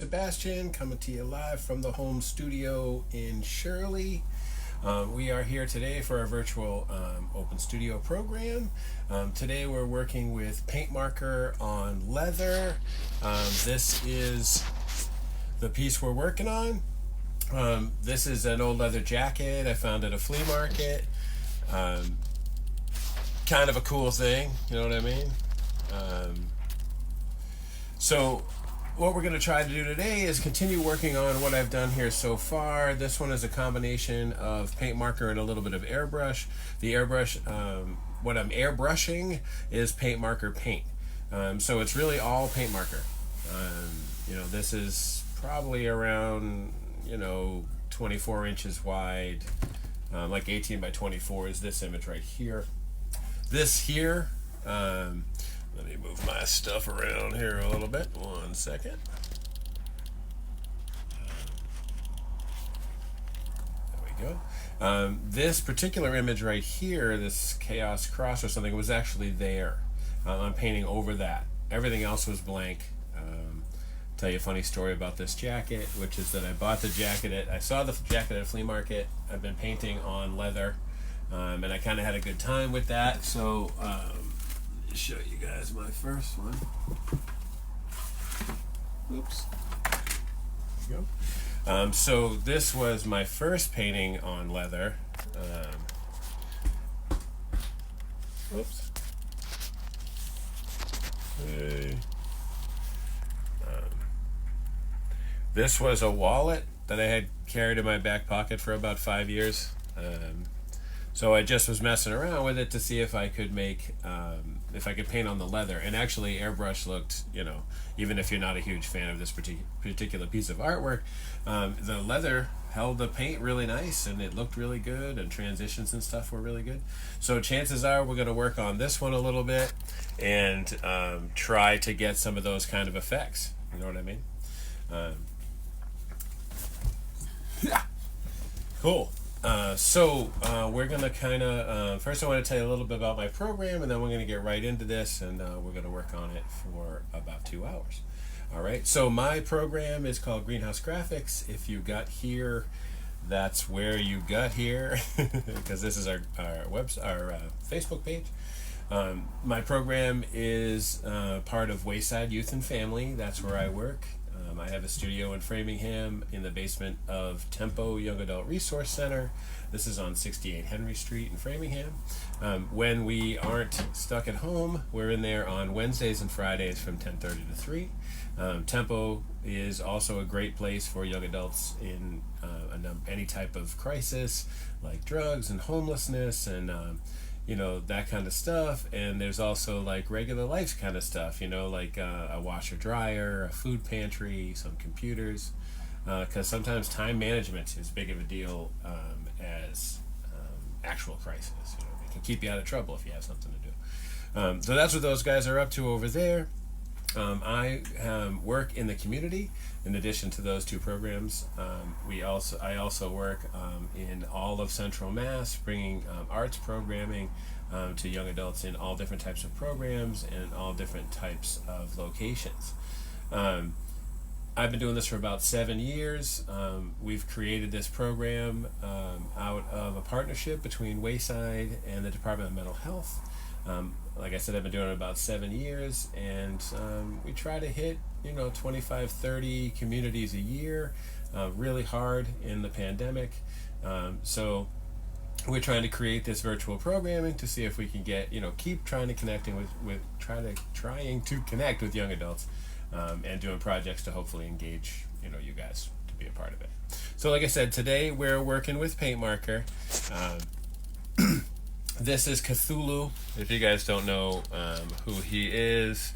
Sebastian coming to you live from the home studio in Shirley. We are here today for our virtual open studio program. Today we're working with Paintmarker on leather. This is the piece we're working on. This is an old leather jacket I found at a flea market. Um, Kind of a cool thing, you know what I mean? Um, so what we're going to try to do today is continue working on what I've done here so far. This one is a combination of paint marker and a little bit of airbrush. The airbrush, what I'm airbrushing is paint marker paint. So it's really all paint marker. This is probably around, 24 inches wide, like 18 by 24 is this image right here. This here, let me move my stuff around here a little bit. One second. There we go. This particular image right here, this Chaos Cross or something, was actually there. I'm painting over that. Everything else was blank. Tell you a funny story about this jacket, which is that I bought the jacket I saw the jacket at a flea market. I've been painting on leather, and I kind of had a good time with that. So show you guys my first one. Oops. There you go. So this was my first painting on leather. Oops. Hey. This was a wallet that I had carried in my back pocket for about 5 years. So I just was messing around with it to see if I could if I could paint on the leather. And actually, airbrush looked, even if you're not a huge fan of this particular piece of artwork, the leather held the paint really nice and it looked really good, and transitions and stuff were really good. So chances are we're going to work on this one a little bit and try to get some of those kind of effects. You know what I mean? Cool. We're going to kind of, first I want to tell you a little bit about my program, and then we're going to get right into this, and we're going to work on it for about 2 hours. All right, so my program is called Greenhouse Graphics. If you got here, that's where you got here, because this is our Facebook page. My program is part of Wayside Youth and Family. That's where I work. I have a studio in Framingham in the basement of Tempo Young Adult Resource Center. This is on 68 Henry Street in Framingham. When we aren't stuck at home, we're in there on Wednesdays and Fridays from 10:30 to 3. Tempo is also a great place for young adults in any type of crisis, like drugs and homelessness and that kind of stuff. And there's also like regular life kind of stuff, like a washer dryer, a food pantry, some computers, because sometimes time management is as big of a deal as actual crisis. It can keep you out of trouble if you have something to do. So that's what those guys are up to over there. I work in the community. In addition to those two programs, I also work in all of Central Mass, bringing arts programming to young adults in all different types of programs and all different types of locations. I've been doing this for about 7 years. We've created this program out of a partnership between Wayside and the Department of Mental Health. Like I said, I've been doing it about 7 years, and we try to hit 25, 30 communities a year, really hard in the pandemic. So we're trying to create this virtual programming to see if we can get, keep trying to trying to connect with young adults, and doing projects to hopefully engage, you guys to be a part of it. So like I said, today we're working with Paintmarker. This is Cthulhu. If you guys don't know who he is,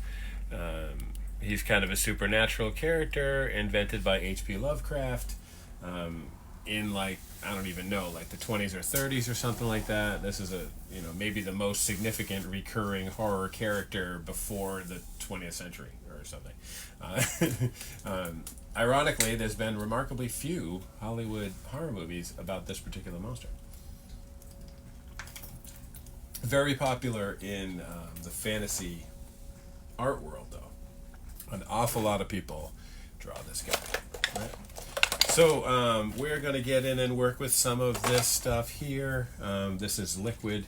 he's kind of a supernatural character invented by H.P. Lovecraft in I don't even know, like the 20s or 30s or something like that. This is maybe the most significant recurring horror character before the 20th century or something. Ironically, there's been remarkably few Hollywood horror movies about this particular monster. Very popular in the fantasy art world, though. An awful lot of people draw this guy. Right? So we're going to get in and work with some of this stuff here. This is liquid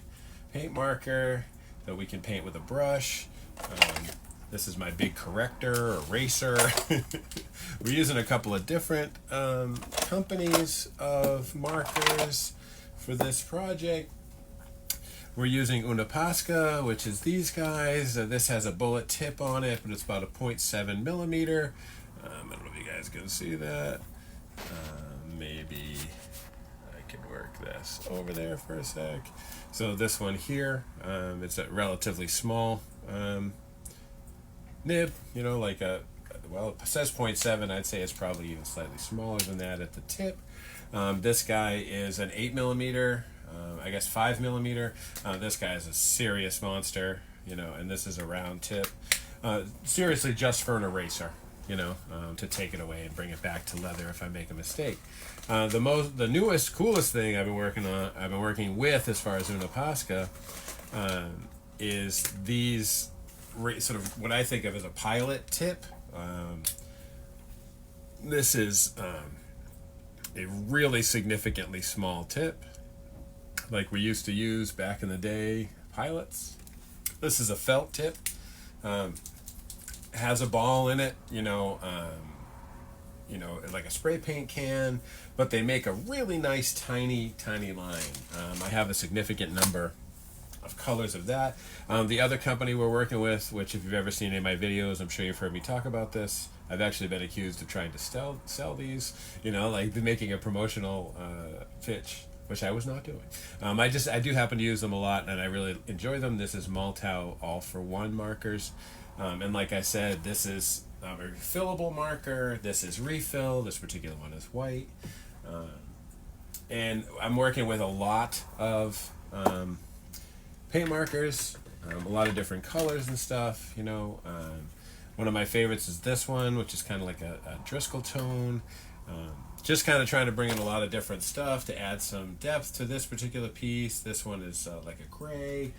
paint marker that we can paint with a brush. This is my big corrector or eraser. We're using a couple of different companies of markers for this project. We're using Uni Posca, which is these guys. This has a bullet tip on it, but it's about a 0.7 millimeter. I don't know if you guys can see that. Maybe I can work this over there for a sec. So this one here, it's a relatively small nib, you know, like well, it says 0.7. I'd say it's probably even slightly smaller than that at the tip. This guy is an 8 millimeter, I guess 5 millimeter. This guy is a serious monster, you know, and this is a round tip. Seriously, just for an eraser, you know, to take it away and bring it back to leather if I make a mistake. The newest, coolest thing I've been working with as far as Uni Posca, is these sort of what I think of as a pilot tip. This is a really significantly small tip, like we used to use back in the day, pilots. This is a felt tip. Has a ball in it, you know, like a spray paint can, but they make a really nice tiny line. I have a significant number of colors of that. The other company we're working with, which if you've ever seen any of my videos, I'm sure you've heard me talk about this. I've actually been accused of trying to sell these, you know, like making a promotional pitch, which I was not doing. I do happen to use them a lot, and I really enjoy them. This is Molotow all-for-one markers. And like I said, this is a refillable marker. This is refill. This particular one is white. And I'm working with a lot of paint markers, a lot of different colors and stuff, you know. One of my favorites is this one, which is kind of like a Driscoll tone. Just kind of trying to bring in a lot of different stuff to add some depth to this particular piece. This one is like a gray.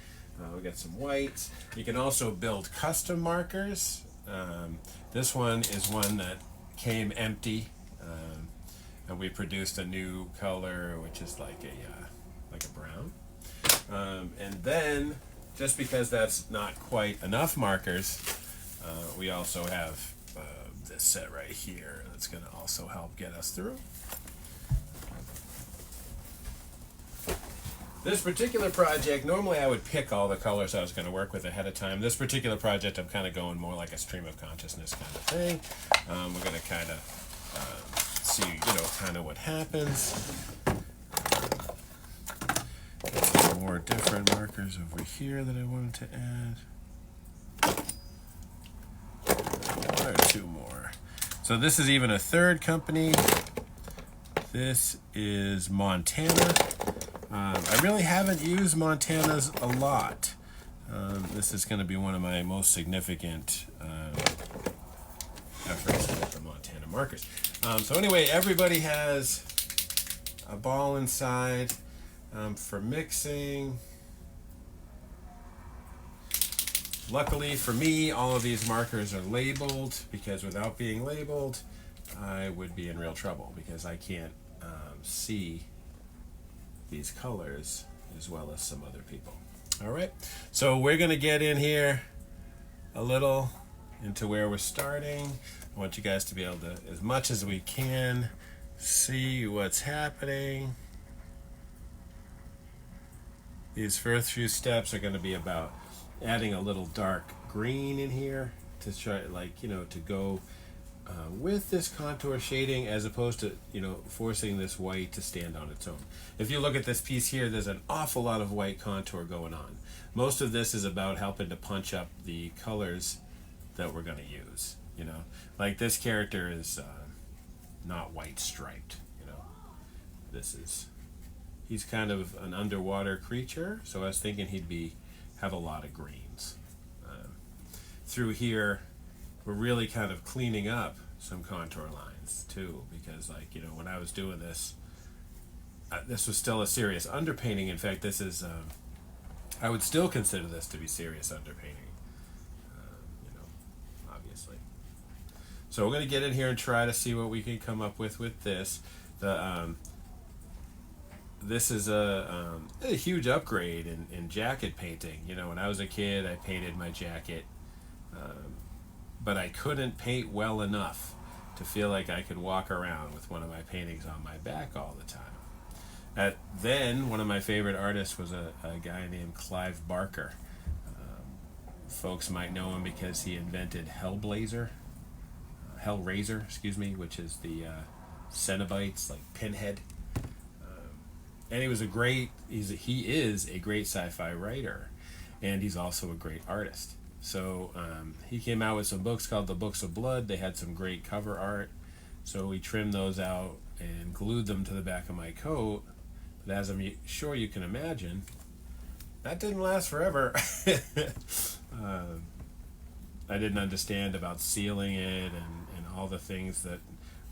We got some whites. You can also build custom markers. This one is one that came empty, and we produced a new color, which is like a brown. And then, just because that's not quite enough markers, we also have this set right here that's going to also help get us through. This particular project, normally I would pick all the colors I was going to work with ahead of time. This particular project, I'm kind of going more like a stream of consciousness kind of thing. We're going to kind of see, you know, kind of what happens. Some more different markers over here that I wanted to add. One or two more. So this is even a third company. This is Montana. I really haven't used Montanas a lot. This is going to be one of my most significant efforts to get the Montana markers. So anyway, everybody has a ball inside for mixing. Luckily for me, all of these markers are labeled, because without being labeled, I would be in real trouble, because I can't see these colors as well as some other people. All right, so we're gonna get in here a little into where we're starting. I want you guys to be able to, as much as we can, see what's happening. These first few steps are going to be about adding a little dark green in here to try, like, you know, to go with this contour shading, as opposed to, you know, forcing this white to stand on its own. If you look at this piece here, there's an awful lot of white contour going on. Most of this is about helping to punch up the colors that we're going to use, you know. Like this character is not white striped, you know. He's kind of an underwater creature, so I was thinking he'd have a lot of greens. Through here, we're really kind of cleaning up some contour lines too, because, like, you know, when I was doing this, this was still a serious underpainting. In fact, this is, I would still consider this to be serious underpainting, you know, obviously. So we're going to get in here and try to see what we can come up with this. This is a huge upgrade in jacket painting. You know, when I was a kid, I painted my jacket, but I couldn't paint well enough to feel like I could walk around with one of my paintings on my back all the time. Then, one of my favorite artists was a guy named Clive Barker. Folks might know him because he invented Hellraiser, excuse me, which is the Cenobites, like Pinhead. And he is a great sci-fi writer, and he's also a great artist. So he came out with some books called the Books of Blood. They had some great cover art, so we trimmed those out and glued them to the back of my coat. But as I'm sure you can imagine, that didn't last forever. I didn't understand about sealing it and all the things that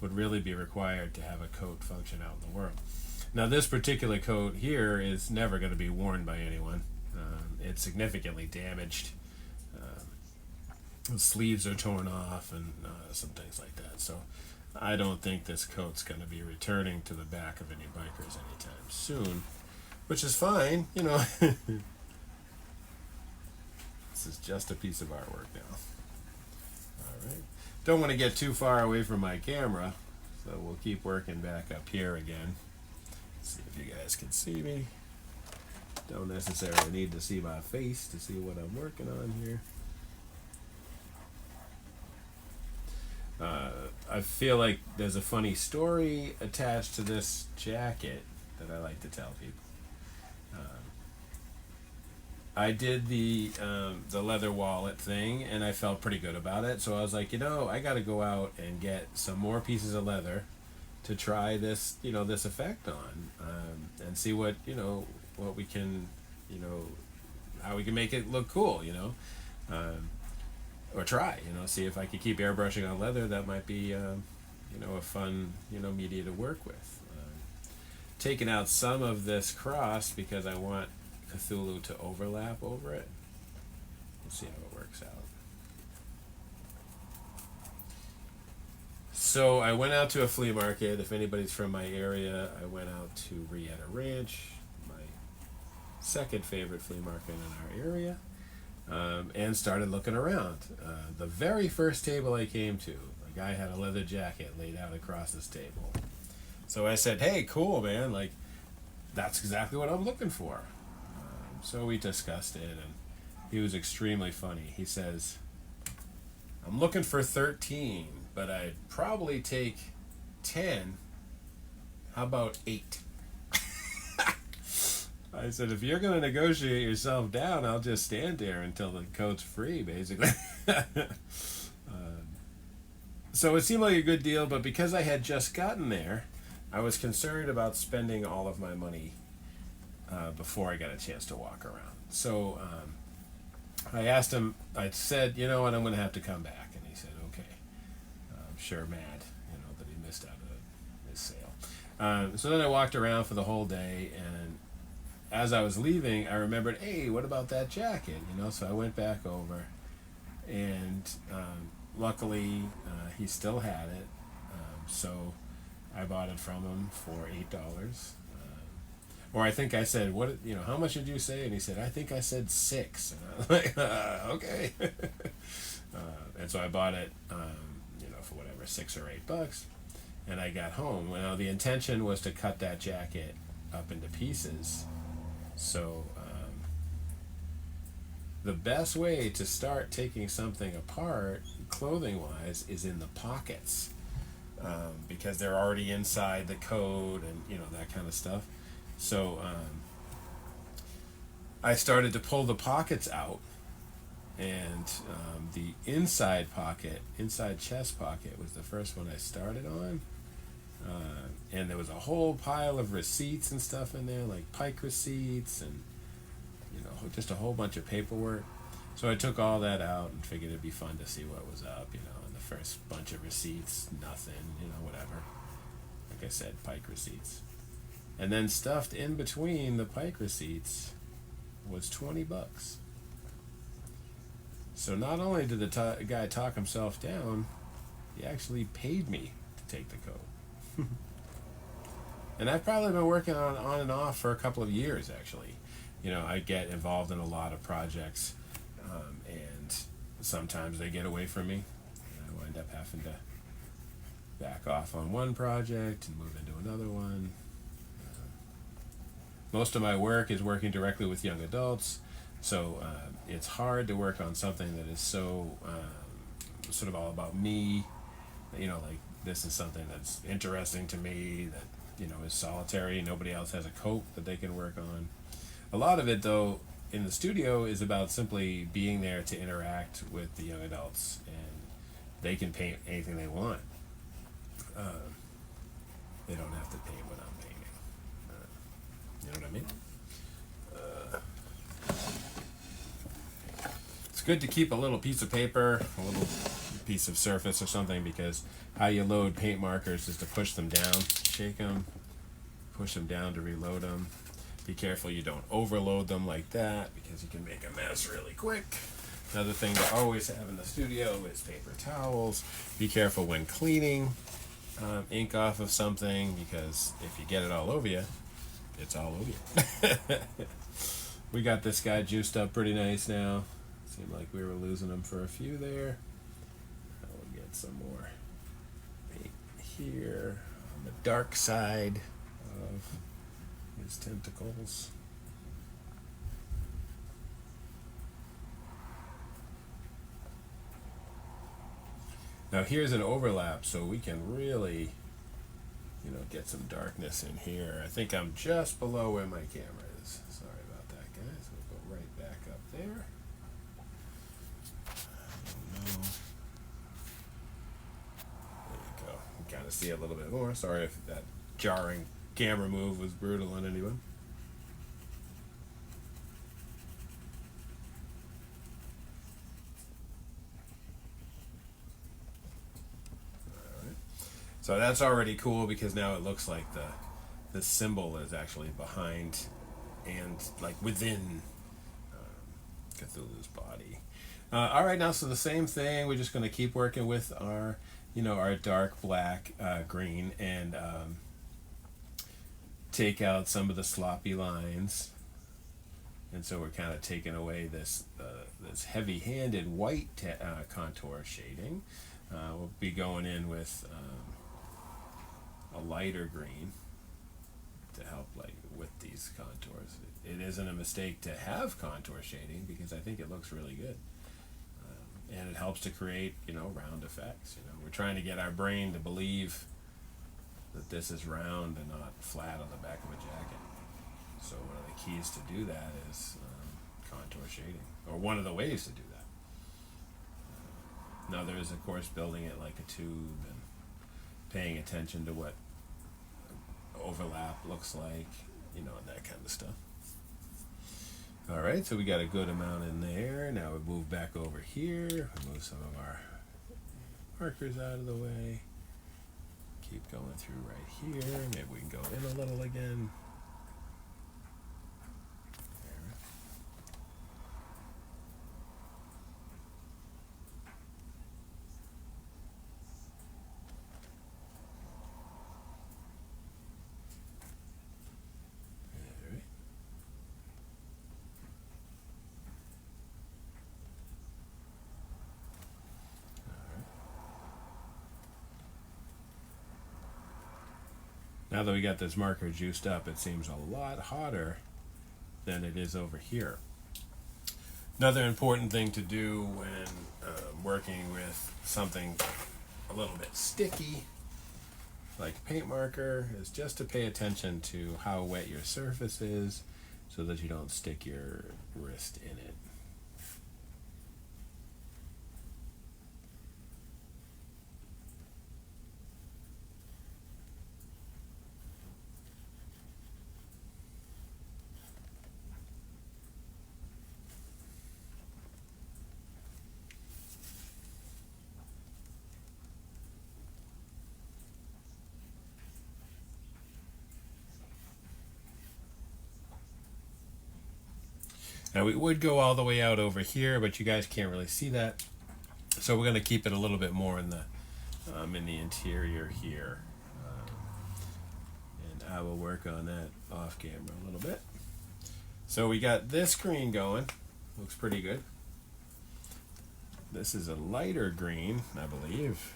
would really be required to have a coat function out in the world. Now, this particular coat here is never going to be worn by anyone. It's significantly damaged. The sleeves are torn off and some things like that. So I don't think this coat's going to be returning to the back of any bikers anytime soon, which is fine, you know. This is just a piece of artwork now. All right. Don't want to get too far away from my camera, so we'll keep working back up here again. See if you guys can see me. Don't necessarily need to see my face to see what I'm working on here. I feel like there's a funny story attached to this jacket that I like to tell people. I did the leather wallet thing, and I felt pretty good about it. So I was like, I got to go out and get some more pieces of leather to try this, this effect on, and see what we can, how we can make it look cool, or try, see if I could keep airbrushing on leather. That might be, a fun, media to work with. Taking out some of this cross because I want Cthulhu to overlap over it. We'll see how it works out. So I went out to a flea market. If anybody's from my area, I went out to Rieta Ranch, my second favorite flea market in our area, and started looking around. The very first table I came to, a guy had a leather jacket laid out across this table. So I said, "Hey, cool, man, like, that's exactly what I'm looking for." So we discussed it, and he was extremely funny. He says, "I'm looking for 13, but I'd probably take 10. How about 8? I said, "If you're going to negotiate yourself down, I'll just stand there until the coat's free," basically. So it seemed like a good deal, but because I had just gotten there, I was concerned about spending all of my money before I got a chance to walk around. So I asked him, I said, "You know what, I'm going to have to come back." And he said, "Okay." I'm sure mad, that he missed out on his sale. So then I walked around for the whole day, and as I was leaving, I remembered, hey, what about that jacket? So I went back over, and luckily he still had it. So I bought it from him for $8. Or I think I said, how much did you say? And he said, "I think I said 6. And I was like, okay. And so I bought it, for whatever, $6 or $8. And I got home. Well, the intention was to cut that jacket up into pieces. So the best way to start taking something apart, clothing-wise, is in the pockets. Because they're already inside the coat and, that kind of stuff. So I started to pull the pockets out, and the inside chest pocket was the first one I started on. And there was a whole pile of receipts and stuff in there, like Pike receipts and, just a whole bunch of paperwork. So I took all that out and figured it'd be fun to see what was up, and the first bunch of receipts, nothing, whatever. Like I said, Pike receipts. And then stuffed in between the Pike receipts was $20. So not only did the guy talk himself down, He actually paid me to take the code. And I've probably been working on and off for a couple of years, actually. I get involved in a lot of projects, and sometimes they get away from me, and I wind up having to back off on one project and move into another one. Most of my work is working directly with young adults, so it's hard to work on something that is so sort of all about me. Like this is something that's interesting to me, that is solitary. Nobody else has a coat that they can work on. A lot of it, though, in the studio is about simply being there to interact with the young adults, and they can paint anything they want. They don't have to paint what I'm painting. You know what I mean? It's good to keep a little piece of paper, a little piece of surface or something, because how you load paint markers is to push them down, shake them, push them down to reload them. Be careful you don't overload them like that, because you can make a mess really quick. Another thing to always have in the studio is paper towels. Be careful when cleaning ink off of something, because if you get it all over you, it's all over you. We got this guy juiced up pretty nice now. Seemed like we were losing him for a few there. We'll get some more paint here on the dark side of his tentacles. Now here's an overlap, so we can really, get some darkness in here. I think I'm just below where my camera is. Sorry about that, guys. We'll go right back up there. There you go. You can kind of see a little bit more. Sorry if that jarring camera move was brutal on anyone. So that's already cool, because now it looks like the symbol is actually behind and like within Cthulhu's body. All right, now so the same thing. We're just going to keep working with our dark black, green, and take out some of the sloppy lines. And so we're kind of taking away this heavy-handed white contour shading. We'll be going in with a lighter green to help with these contours. It isn't a mistake to have contour shading, because I think it looks really good, and it helps to create round effects. We're trying to get our brain to believe that this is round and not flat on the back of a jacket. So one of the keys to do that is contour shading, or one of the ways to do that. Now there is, of course, building it like a tube and paying attention to what overlap looks like, and that kind of stuff. All right, so we got a good amount in there. Now we move back over here. We move some of our markers out of the way. Keep going through right here. Maybe we can go in a little again. Now that we got this marker juiced up, it seems a lot hotter than it is over here. Another important thing to do when working with something a little bit sticky, like Paintmarker, is just to pay attention to how wet your surface is, so that you don't stick your wrist in it. Now we would go all the way out over here, but you guys can't really see that. So we're going to keep it a little bit more in the in the interior here. And I will work on that off camera a little bit. So we got this green going. Looks pretty good. This is a lighter green, I believe.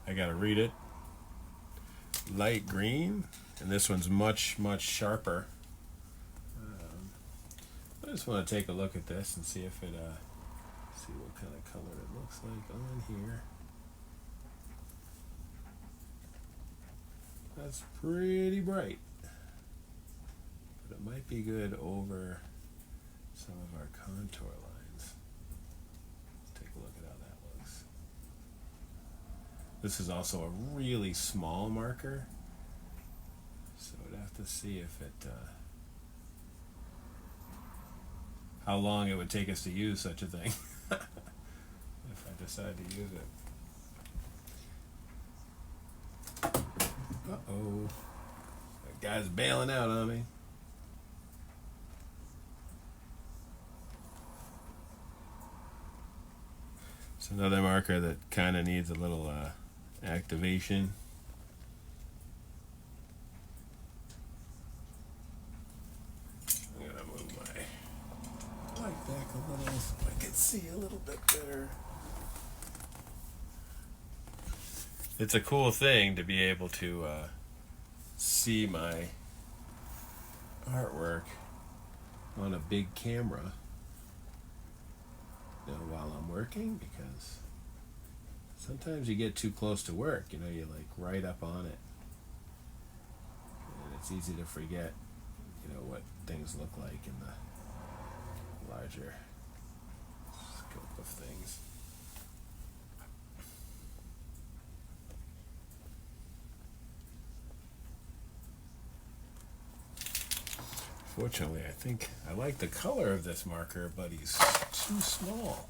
I gotta read it. Light green. And this one's much, much sharper. I just want to take a look at this and see if it, see what kind of color it looks like on here. That's pretty bright. But it might be good over some of our contour lines. Let's take a look at how that looks. This is also a really small marker. So we'd have to see if it, how long it would take us to use such a thing if I decide to use it. Uh-oh. That guy's bailing out on me. It's another marker that kind of needs a little activation. Back a little so I can see a little bit better. It's a cool thing to be able to see my artwork on a big camera while I'm working, because sometimes you get too close to work, you're like right up on it, and it's easy to forget what things look like in the larger scope of things. Fortunately, I think I like the color of this marker, but he's too small.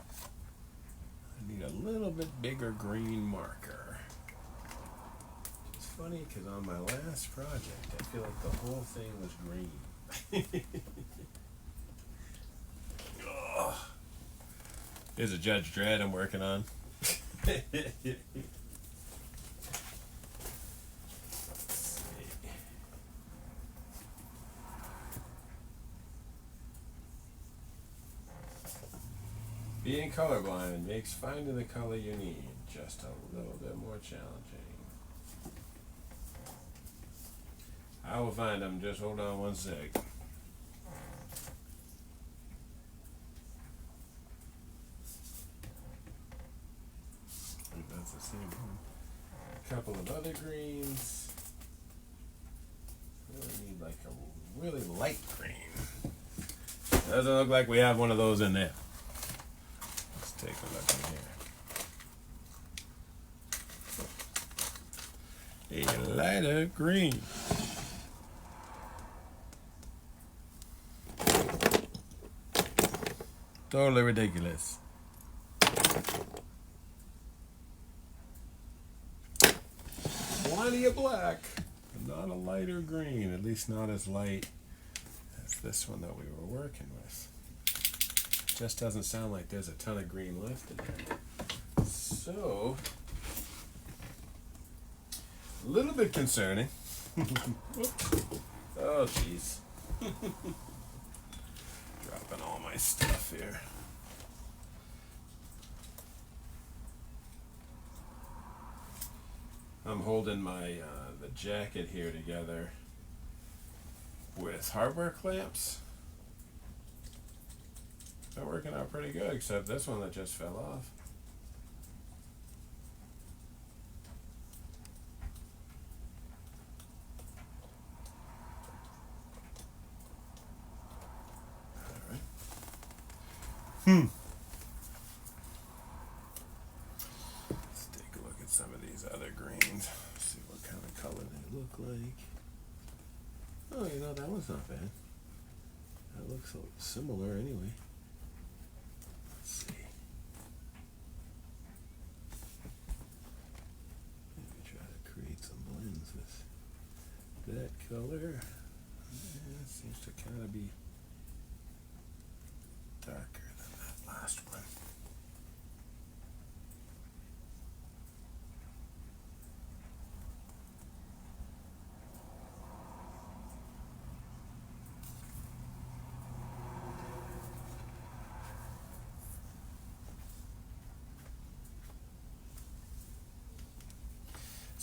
I need a little bit bigger green marker. It's funny because on my last project, I feel like the whole thing was green. Here's a Judge Dredd I'm working on. Being colorblind makes finding the color you need just a little bit more challenging. I will find them. Just hold on one sec. That's the same one. A couple of other greens. Really need like a really light green. Doesn't look like we have one of those in there. Let's take a look in here. A lighter green. Totally ridiculous. Plenty of black, but not a lighter green, at least not as light as this one that we were working with. Just doesn't sound like there's a ton of green left in there. So, a little bit concerning. Oh, jeez. Dropping all my stuff here. I'm holding my the jacket here together with hardware clamps. They're working out pretty good, except this one that just fell off. All right. Let's take a look at some of these other greens. See what kind of color they look like. Oh, that one's not bad. That looks similar anyway. Let's see. Maybe try to create some blends with that color. Yeah, it seems to kind of be darker than that last one.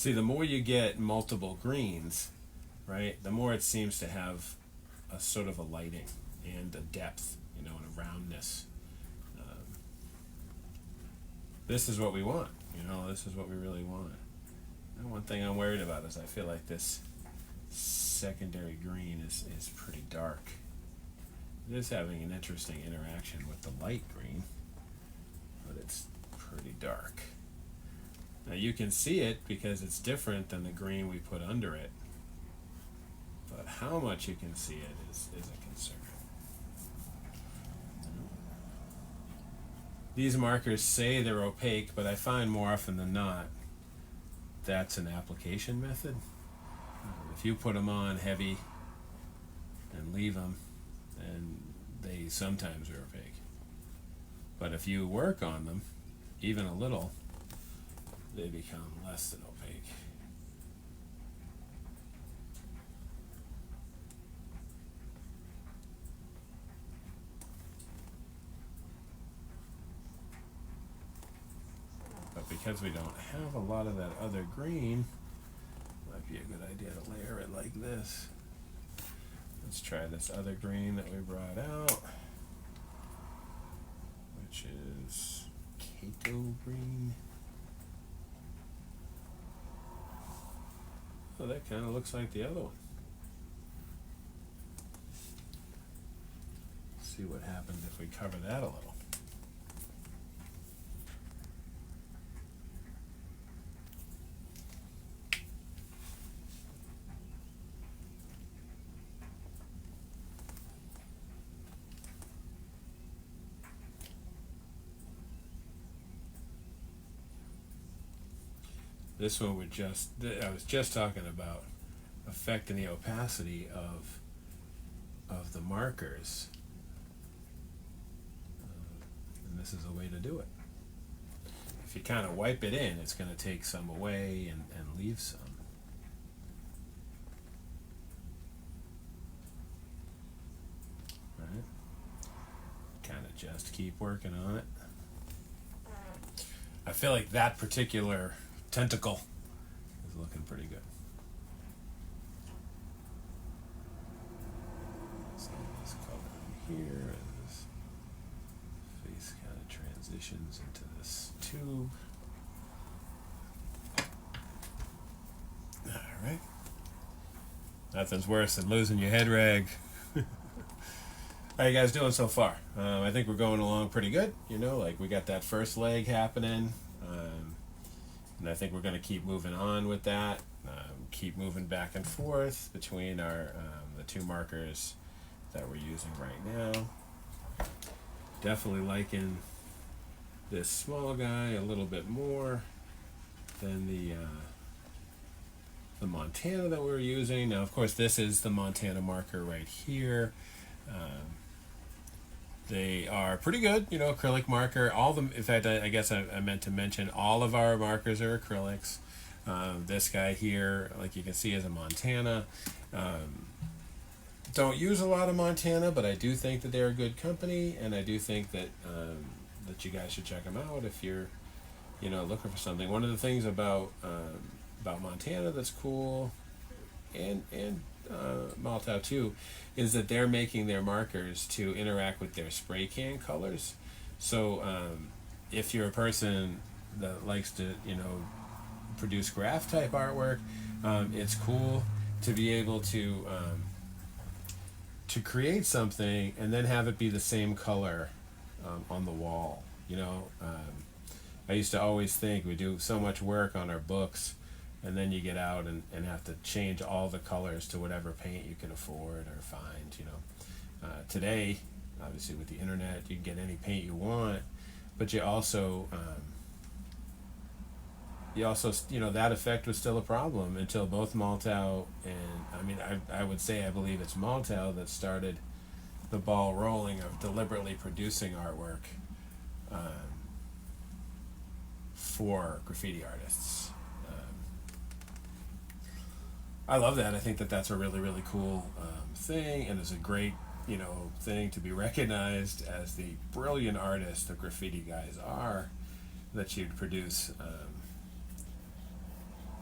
See, the more you get multiple greens, right, the more it seems to have a sort of a lighting and a depth, and a roundness. This is what we want, this is what we really want. And one thing I'm worried about is I feel like this secondary green is pretty dark. It is having an interesting interaction with the light green, but it's pretty dark. Now you can see it because it's different than the green we put under it, but how much you can see it is a concern. These markers say they're opaque, but I find more often than not that's an application method. If you put them on heavy and leave them, then they sometimes are opaque. But if you work on them, even a little, they become less than opaque. But because we don't have a lot of that other green, might be a good idea to layer it like this. Let's try this other green that we brought out, which is Kato green. Oh, that kind of looks like the other one. See what happens if we cover that a little. This one would I was just talking about affecting the opacity of the markers. And this is a way to do it. If you kind of wipe it in, it's going to take some away and leave some. Right? Kind of just keep working on it. I feel like that particular tentacle is looking pretty good. So this color in here, and this face kind of transitions into this tube. All right. Nothing's worse than losing your head rag. How you guys doing so far? I think we're going along pretty good. Like we got that first leg happening. And I think we're going to keep moving on with that, keep moving back and forth between our the two markers that we're using right now. Definitely liking this small guy a little bit more than the Montana that we're using. Now, of course, this is the Montana marker right here. They are pretty good, acrylic marker. In fact, I guess I meant to mention all of our markers are acrylics. This guy here, like you can see, is a Montana. Don't use a lot of Montana, but I do think that they're a good company, and I do think that that you guys should check them out if you're, looking for something. One of the things about Montana that's cool, and Molotow too, is that they're making their markers to interact with their spray can colors. So if you're a person that likes to produce graph type artwork, it's cool to be able to create something and then have it be the same color on the wall. I used to always think we do so much work on our books, and then you get out and have to change all the colors to whatever paint you can afford or find. Today, obviously with the internet, you can get any paint you want, but you also that effect was still a problem until both Molotow and I believe it's Molotow that started the ball rolling of deliberately producing artwork for graffiti artists. I love that. I think that that's a really, really cool thing, and it's a great, thing to be recognized as the brilliant artist the graffiti guys are, that you'd produce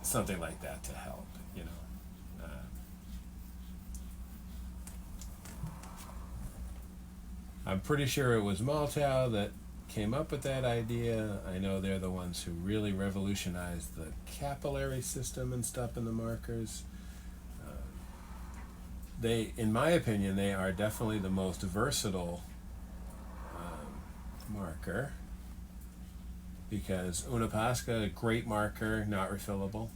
something like that to help, you know. I'm pretty sure it was Molotow that came up with that idea. I know they're the ones who really revolutionized the capillary system and stuff in the markers. They, in my opinion, they are definitely the most versatile marker, because Uni Posca, great marker, not refillable.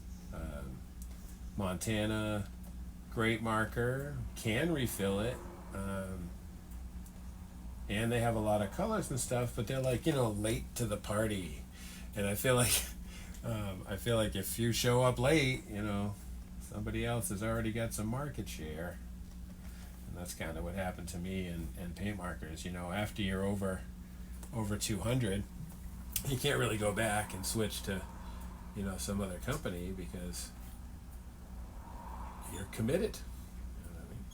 Montana, great marker, can refill it. And they have a lot of colors and stuff, but they're like, you know, late to the party. And I feel like if you show up late, you know, somebody else has already got some market share. And that's kind of what happened to me and paint markers. You know, after you're over 200, you can't really go back and switch to, you know, some other company because you're committed. You know what I mean?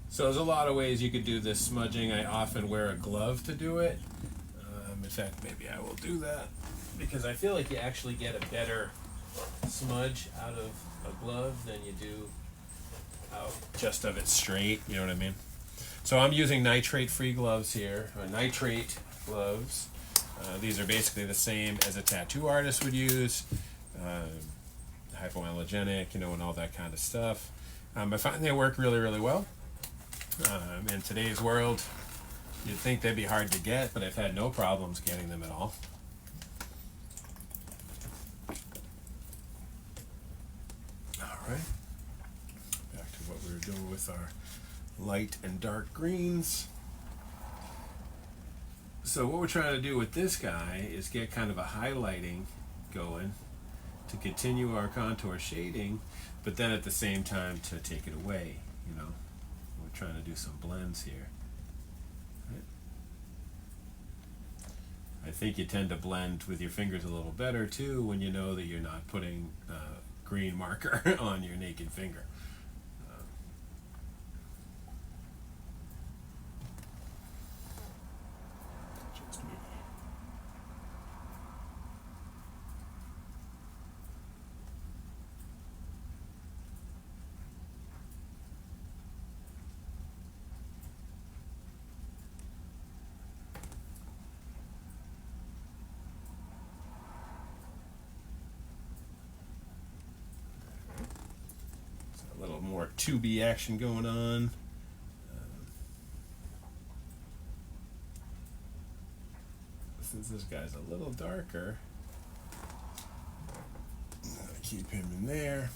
So there's a lot of ways you could do this smudging. I often wear a glove to do it. In fact, maybe I will do that because I feel like you actually get a better smudge out of a glove than you do out just of it straight. You know what I mean? So I'm using nitrate-free gloves here, or nitrate gloves. These are basically the same as a tattoo artist would use, hypoallergenic, you know, and all that kind of stuff. I find they work really, really well. In today's world, you'd think they'd be hard to get, but I've had no problems getting them at all. All right, back to what we were doing with our light and dark greens. So what we're trying to do with this guy is get kind of a highlighting going to continue our contour shading, but then at the same time to take it away, you know. We're trying to do some blends here. Right. I think you tend to blend with your fingers a little better too when you know that you're not putting green marker on your naked finger. A little more 2B action going on. Since this guy's a little darker, I'm gonna keep him in there.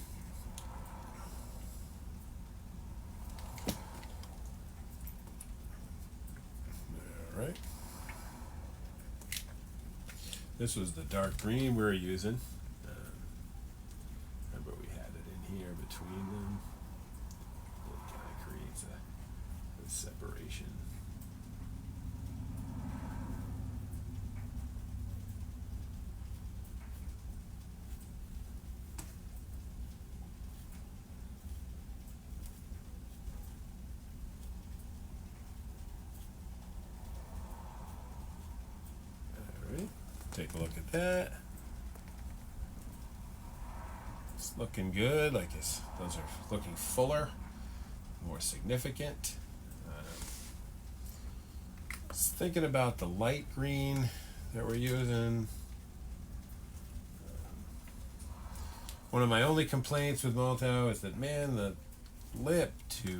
All right. This was the dark green we were using. Remember we had it in here between them. It kind of creates a separation. All right, take a look at that. It's looking good, like those are looking fuller, more significant. Just thinking about the light green that we're using. One of my only complaints with Molotow is that, man, the lip to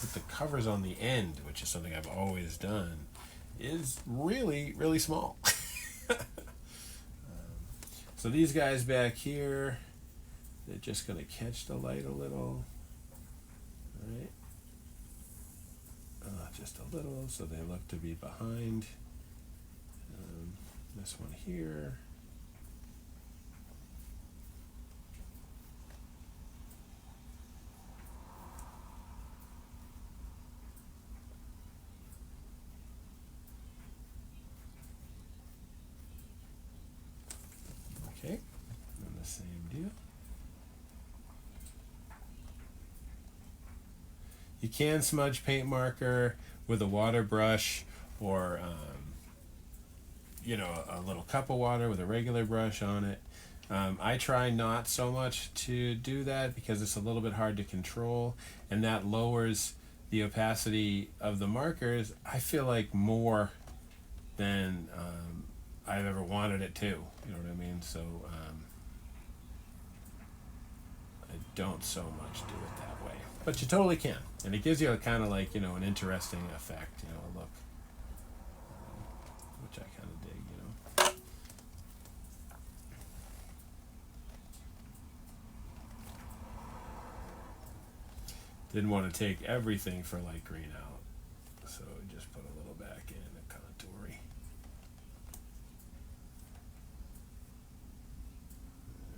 put the covers on the end, which is something I've always done, is really, really small. So these guys back here, they're just going to catch the light a little, right? Just a little, so they look to be behind this one here. Okay, and the same deal. You can smudge paint marker with a water brush or a little cup of water with a regular brush on it. I try not so much to do that because it's a little bit hard to control, and that lowers the opacity of the markers, I feel like, more than I've ever wanted it to. You know what I mean? So I don't so much do it that way. But you totally can. And it gives you a kind of like, an interesting effect, a look. Which I kind of dig. Didn't want to take everything for light green out, so just put a little back in a contouring.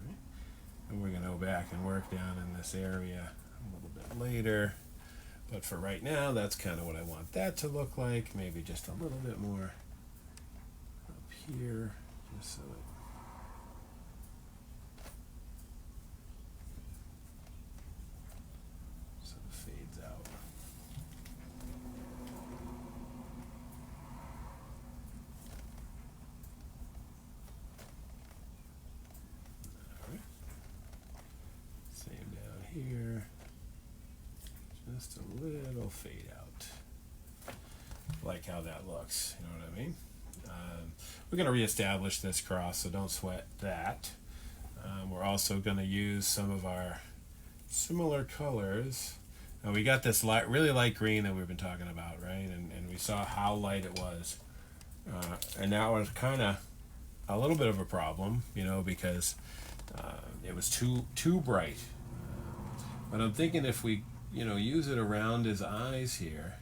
Alright. And we're going to go back and work down in this area a little bit later. But for right now, that's kind of what I want that to look like. Maybe just a little bit more up here, just so it fades out. Alright. Same down here. Just a little fade out. Like how that looks, you know what I mean? We're going to reestablish this cross, so don't sweat that. We're also going to use some of our similar colors. Now we got this really light green that we've been talking about, right? And we saw how light it was. And that was kind of a little bit of a problem, because it was too bright. But I'm thinking if we, use it around his eyes here,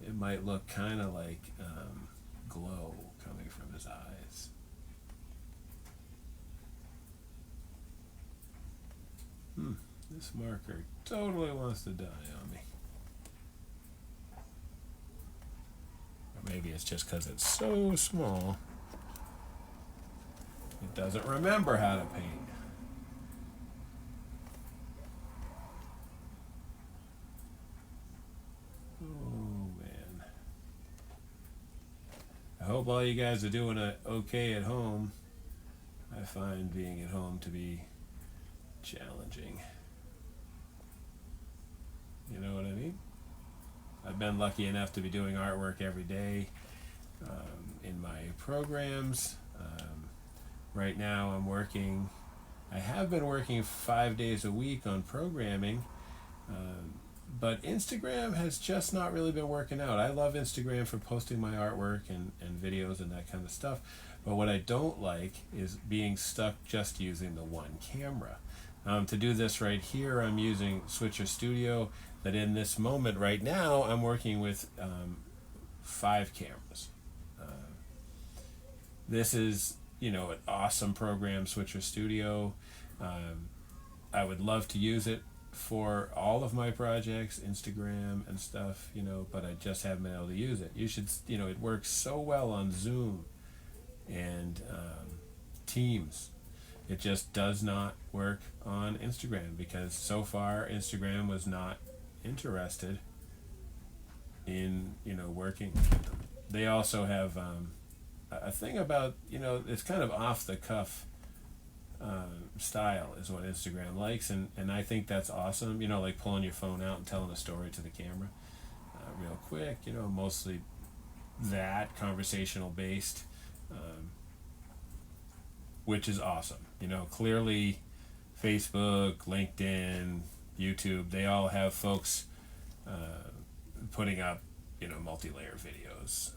it might look kind of like glow coming from his eyes. This marker totally wants to die on me. Or maybe it's just because it's so small, it doesn't remember how to paint. I hope all you guys are doing okay at home. I find being at home to be challenging. You know what I mean? I've been lucky enough to be doing artwork every day in my programs. Right now I have been working 5 days a week on programming. But Instagram has just not really been working out. I love Instagram for posting my artwork and videos and that kind of stuff. But what I don't like is being stuck just using the one camera. To do this right here, I'm using Switcher Studio. That in this moment right now, I'm working with 5 cameras. This is, an awesome program, Switcher Studio. I would love to use it for all of my projects, Instagram and stuff, but I just haven't been able to use it. You should, it works so well on Zoom and Teams. It just does not work on Instagram because so far Instagram was not interested in, working. They also have a thing about, it's kind of off the cuff style is what Instagram likes, and I think that's awesome. Like pulling your phone out and telling a story to the camera real quick. Mostly that conversational based, which is awesome. Clearly Facebook, LinkedIn, YouTube, they all have folks putting up multi-layer videos,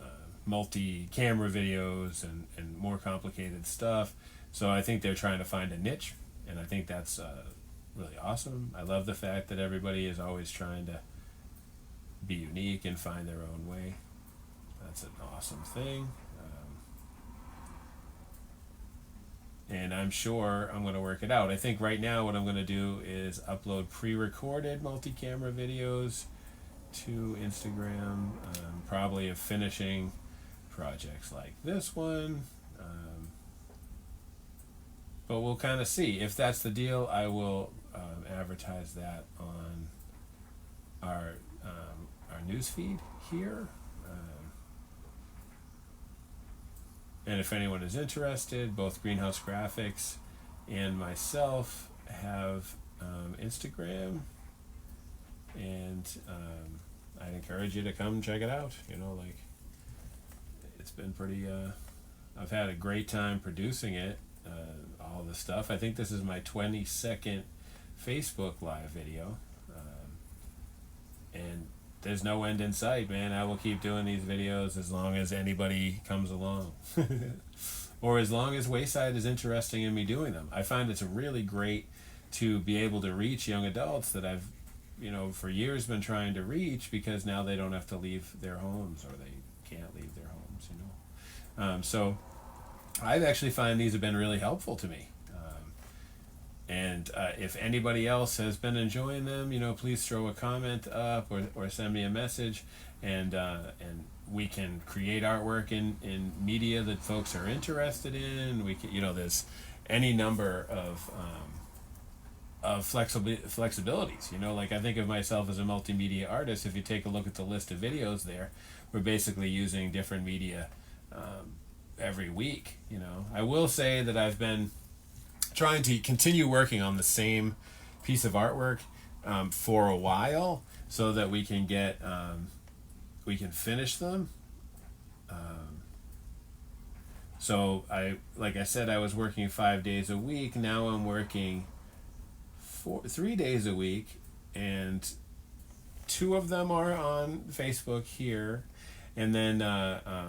multi-camera videos, and more complicated stuff. So I think they're trying to find a niche, and I think that's really awesome. I love the fact that everybody is always trying to be unique and find their own way. That's an awesome thing. And I'm sure I'm going to work it out. I think right now what I'm going to do is upload pre-recorded multi-camera videos to Instagram, probably of finishing projects like this one. But we'll kind of see. If that's the deal, I will advertise that on our news feed here. And if anyone is interested, both Greenhouse Graphics and myself have Instagram, and I'd encourage you to come check it out. You know, like, it's been pretty, I've had a great time producing it, all the stuff. I think this is my 22nd Facebook Live video, and there's no end in sight, man. I will keep doing these videos as long as anybody comes along. Or as long as Wayside is interested in me doing them. I find it's really great to be able to reach young adults that I've, you know, for years been trying to reach, because now they don't have to leave their homes, or they can't leave their homes, you know. So I actually find these have been really helpful to me. And if anybody else has been enjoying them, you know, please throw a comment up, or send me a message, and we can create artwork in media that folks are interested in. We can, you know, there's any number of flexibilities. You know, like, I think of myself as a multimedia artist. If you take a look at the list of videos there, we're basically using different media every week. You know, I will say that I've been trying to continue working on the same piece of artwork for a while, so that we can get we can finish them. So like I said, I was working 5 days a week. Now I'm working 3 days a week, and 2 of them are on Facebook here, and then I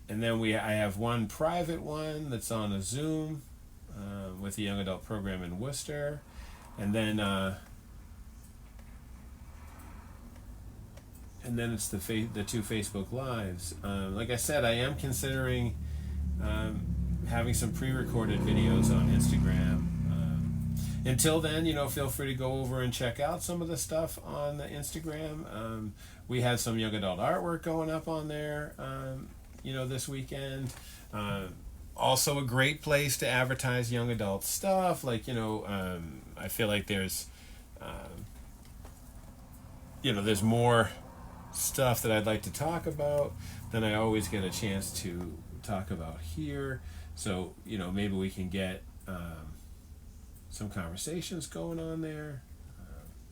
have one private one that's on a Zoom with the young adult program in Worcester, and then it's the 2 Facebook Lives. Like I said, I am considering having some pre-recorded videos on Instagram. Until then, you know, feel free to go over and check out some of the stuff on the Instagram. We had some young adult artwork going up on there, you know, this weekend. Also a great place to advertise young adult stuff. Like, you know, I feel like there's, you know, there's more stuff that I'd like to talk about than I always get a chance to talk about here. So, you know, maybe we can get some conversations going on there.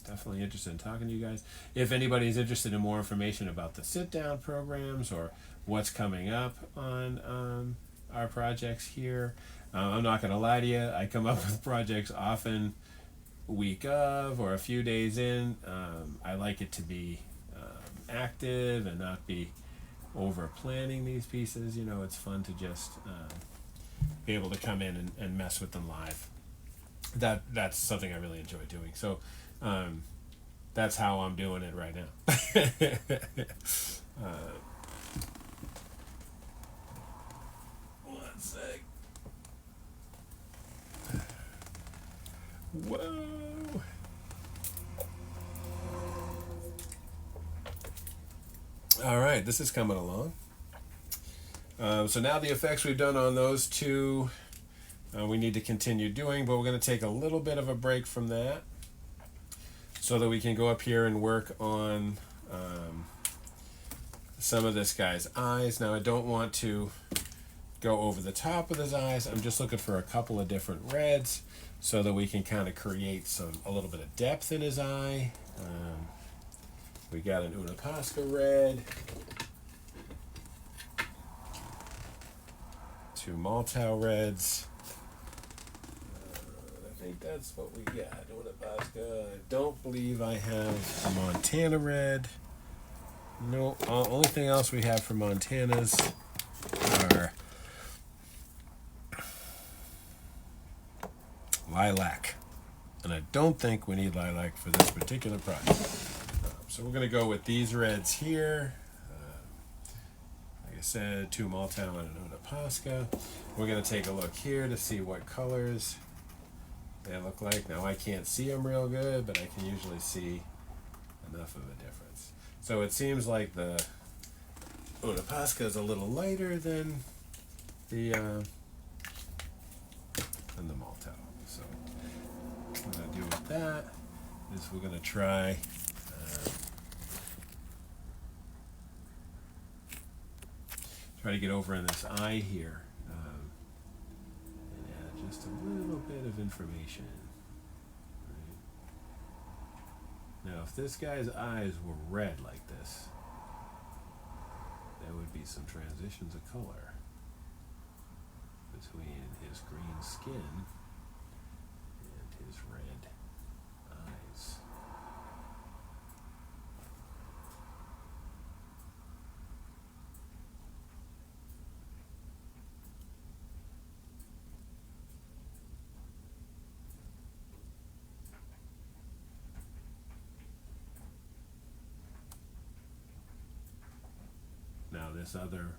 Definitely interested in talking to you guys. If anybody's interested in more information about the sit-down programs, or what's coming up on our projects here, I'm not going to lie to you, I come up with projects often week of, or a few days in. I like it to be active and not be over planning these pieces. You know, it's fun to just be able to come in and mess with them live. That's something I really enjoy doing. So that's how I'm doing it right now. One sec. Whoa. All right, this is coming along. So now the effects we've done on those 2, we need to continue doing, but we're going to take a little bit of a break from that, so that we can go up here and work on some of this guy's eyes. Now, I don't want to go over the top of his eyes. I'm just looking for a couple of different reds, so that we can kind of create a little bit of depth in his eye. We got an Uni Posca red, 2 Molotow reds. I think that's what we got. Uni Posca. I don't believe I have a Montana red. No, only thing else we have for Montanas are lilac. And I don't think we need lilac for this particular project. So we're going to go with these reds here. Like I said, 2 Molotow and an Uni Posca. We're going to take a look here to see what colors they look like. Now, I can't see them real good, but I can usually see enough of a difference. So it seems like the Uni Posca is a little lighter than the Molotow. So what I'm going to do with that is we're going to try try to get over in this eye here and add just a little bit of information. Right. Now, if this guy's eyes were red like this, there would be some transitions of color between his green skin and his red eyes. Now this other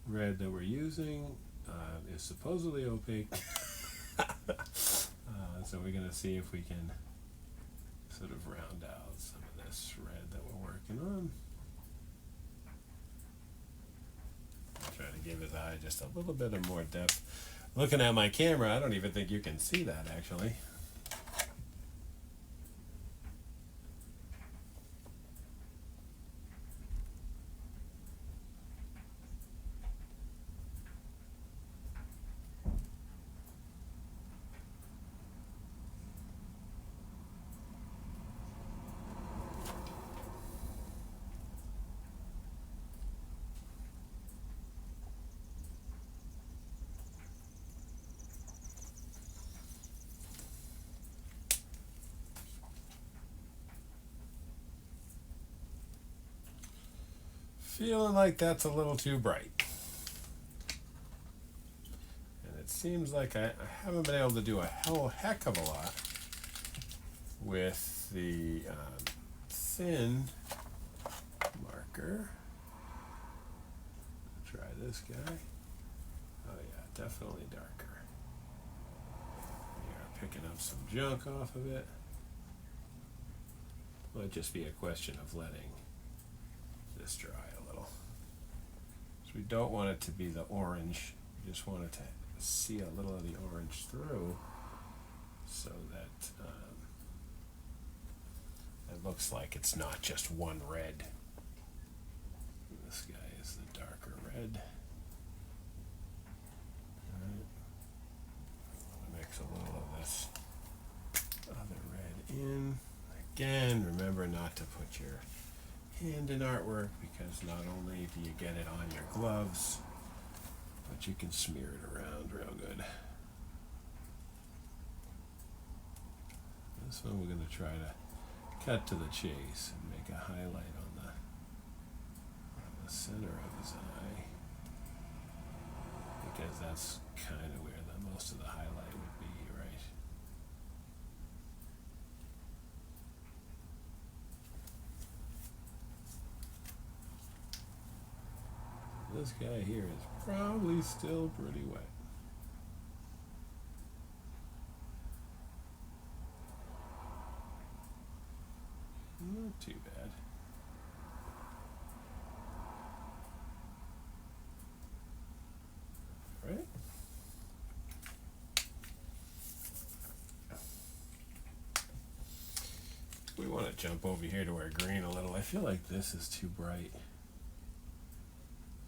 red that we're using is supposedly opaque. So we're going to see if we can sort of round out some of this red that we're working on. Try to give his eye just a little bit of more depth. Looking at my camera, I don't even think you can see that actually. Feeling like that's a little too bright. And it seems like I haven't been able to do a heck of a lot with the thin marker. Try this guy. Oh yeah, definitely darker. Yeah, picking up some junk off of it. Might just be a question of letting this dry a little. So we don't want it to be the orange. We just want it to see a little of the orange through so that it looks like it's not just one red. This guy is the darker red. Alright. Mix a little of this other red in. Again, remember not to put your hand in artwork because not only do you get it on your gloves, but you can smear it around real good. This one we're going to try to cut to the chase and make a highlight on the center of his eye, because that's kind of where most of the highlight would be, right? This guy here is probably still pretty wet. Not too bad. Right? We want to jump over here to our green a little. I feel like this is too bright.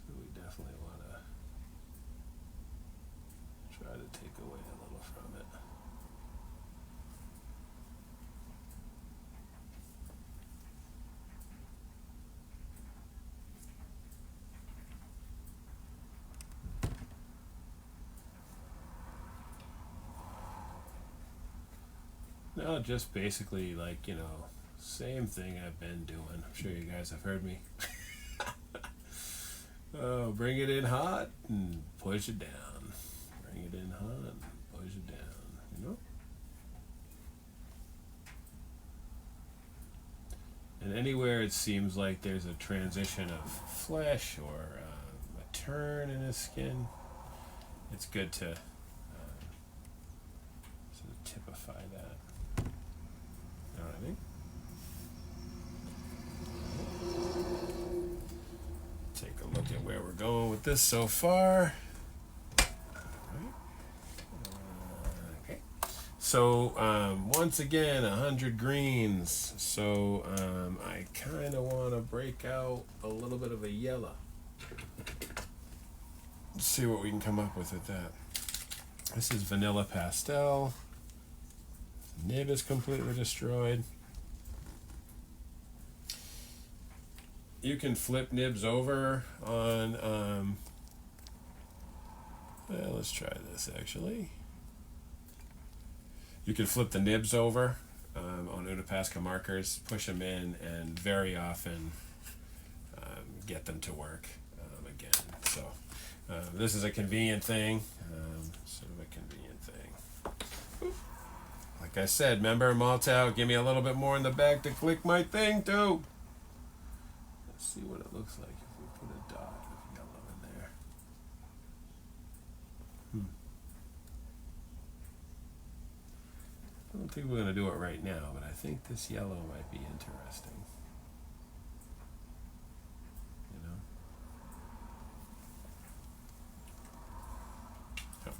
So we definitely want to try to take away a little from it. No, just basically like, you know, same thing I've been doing. I'm sure you guys have heard me. Oh, bring it in hot and push it down. Bring it in hot and push it down, you know? And anywhere it seems like there's a transition of flesh or a turn in his skin, it's good to sort of typify that. You know what I mean? Take a look at where we're going with this so far. Okay. So once again, 100 greens. So I kind of want to break out a little bit of a yellow. Let's see what we can come up with that. This is vanilla pastel. Nib is completely destroyed. You can flip nibs over on, well, let's try this actually. You can flip the nibs over on Uni Posca markers, push them in, and very often get them to work again. So this is a convenient thing, sort of a convenient thing. Like I said, remember Molotow, give me a little bit more in the back to click my thing too. Let's see what it looks like if we put a dot of yellow in there. I don't think we're going to do it right now, but I think this yellow might be interesting. You know? So,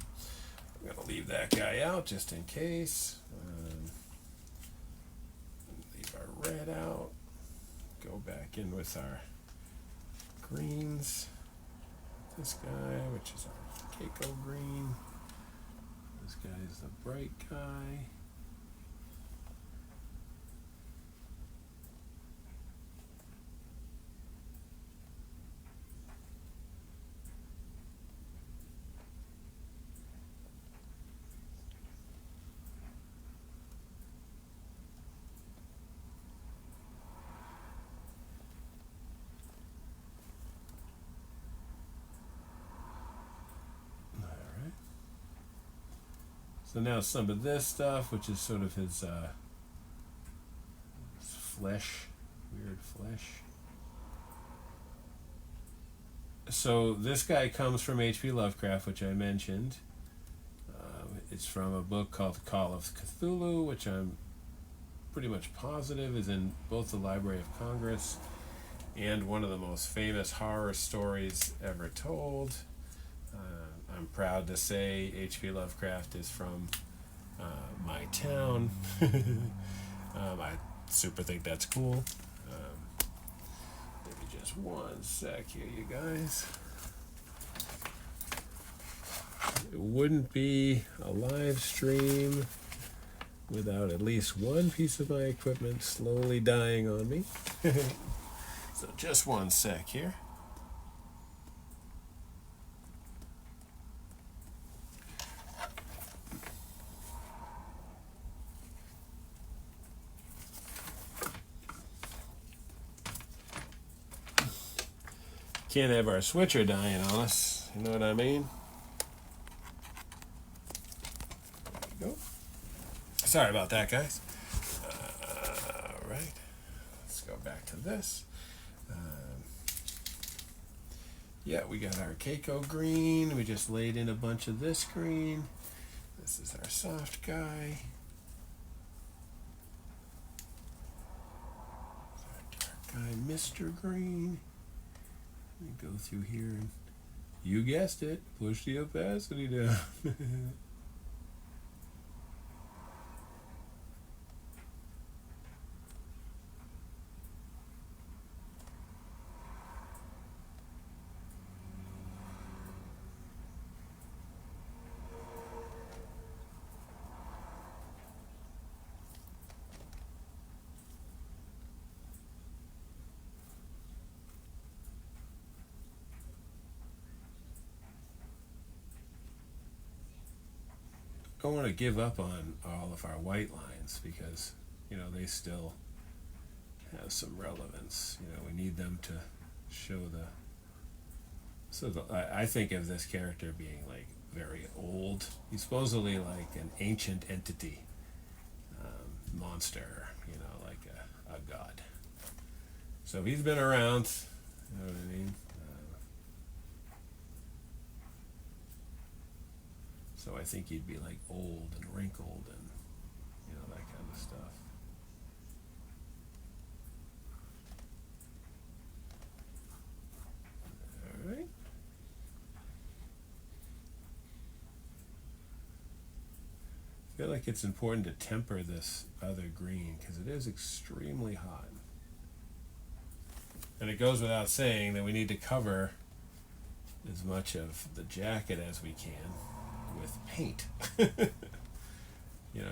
I'm going to leave that guy out just in case. Leave our red out. Go back in with our greens. This guy, which is our Keiko green. This guy is the bright guy. So now some of this stuff, which is sort of his flesh, weird flesh. So this guy comes from H.P. Lovecraft, which I mentioned. It's from a book called The Call of Cthulhu, which I'm pretty much positive is in both the Library of Congress and one of the most famous horror stories ever told. I'm proud to say H.P. Lovecraft is from my town. I super think that's cool. Maybe just one sec here, you guys. It wouldn't be a live stream without at least one piece of my equipment slowly dying on me. So just one sec here. Can't have our switcher dying on us, you know what I mean? There we go. Sorry about that, guys. Alright, let's go back to this. Yeah, we got our Keiko green. We just laid in a bunch of this green. This is our soft guy. Our dark guy, Mr. Green. We go through here and, you guessed it, push the opacity down. I don't want to give up on all of our white lines because, you know, they still have some relevance. You know, we need them to show the... So I think of this character being, like, very old. He's supposedly like an ancient entity, monster, you know, like a god. So he's been around, you know what I mean? So I think he'd be like old and wrinkled and, you know, that kind of stuff. All right. I feel like it's important to temper this other green because it is extremely hot. And it goes without saying that we need to cover as much of the jacket as we can with paint.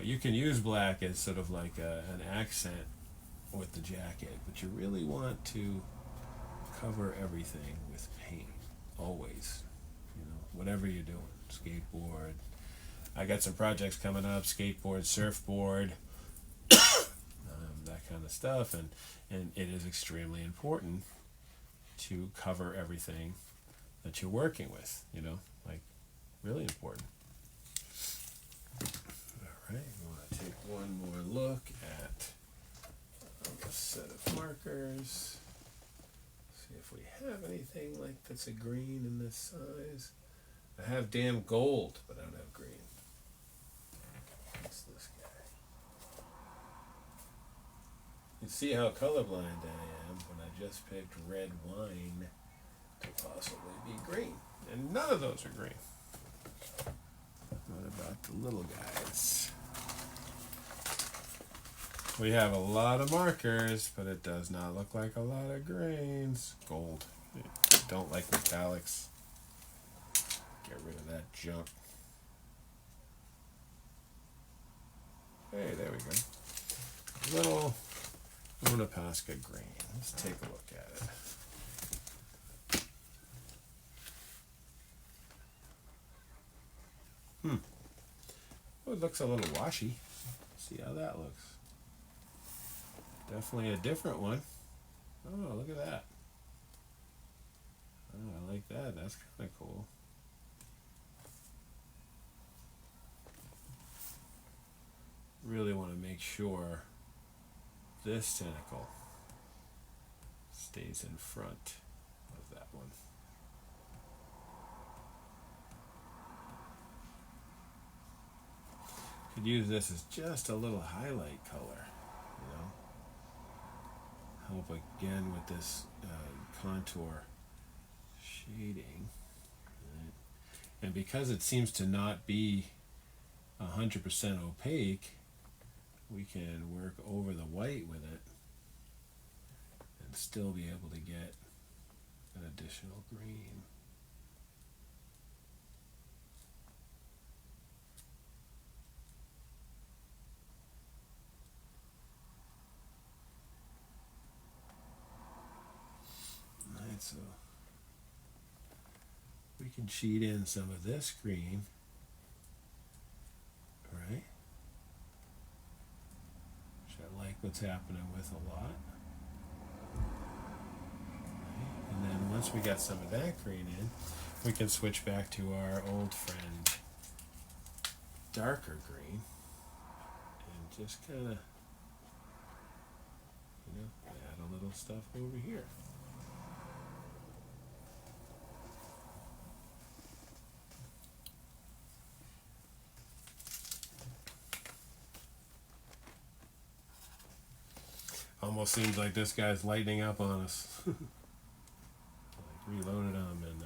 You can use black as sort of like an accent with the jacket, but you really want to cover everything with paint, always. Whatever you're doing, skateboard. I got some projects coming up, skateboard, surfboard, that kind of stuff, and it is extremely important to cover everything that you're working with, like really important. All right, we want to take one more look at a set of markers. See if we have anything like that's a green in this size. I have damn gold, but I don't have green. What's this guy? You see how colorblind I am when I just picked red wine to possibly be green. And none of those are green. What about the little guys? We have a lot of markers, but it does not look like a lot of greens. Gold. Don't like metallics. Get rid of that junk. Hey, there we go. Little Uni Posca green. Let's take a look at it. Oh, it looks a little washy. See how that looks. Definitely a different one. Oh, look at that. Oh, I like that. That's kind of cool. Really want to make sure this tentacle stays in front of that one. Could use this as just a little highlight color, help again with this contour shading. Right. And because it seems to not be 100% opaque, we can work over the white with it and still be able to get an additional green. Alright, so we can sheet in some of this green, right? I like what's happening with a lot. Right. And then once we got some of that green in, we can switch back to our old friend darker green and just kind of add a little stuff over here. Almost seems like this guy's lightening up on us. Like reloaded him and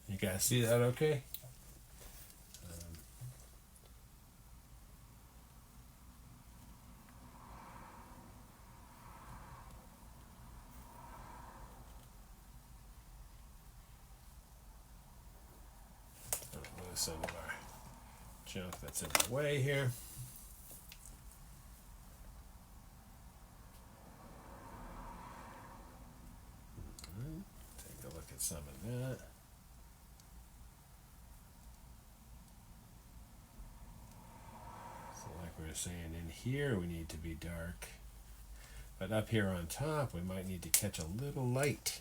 you guys see that okay? Move some of our junk that's in the way here. Take a look at some of that. We were saying in here we need to be dark, but up here on top we might need to catch a little light.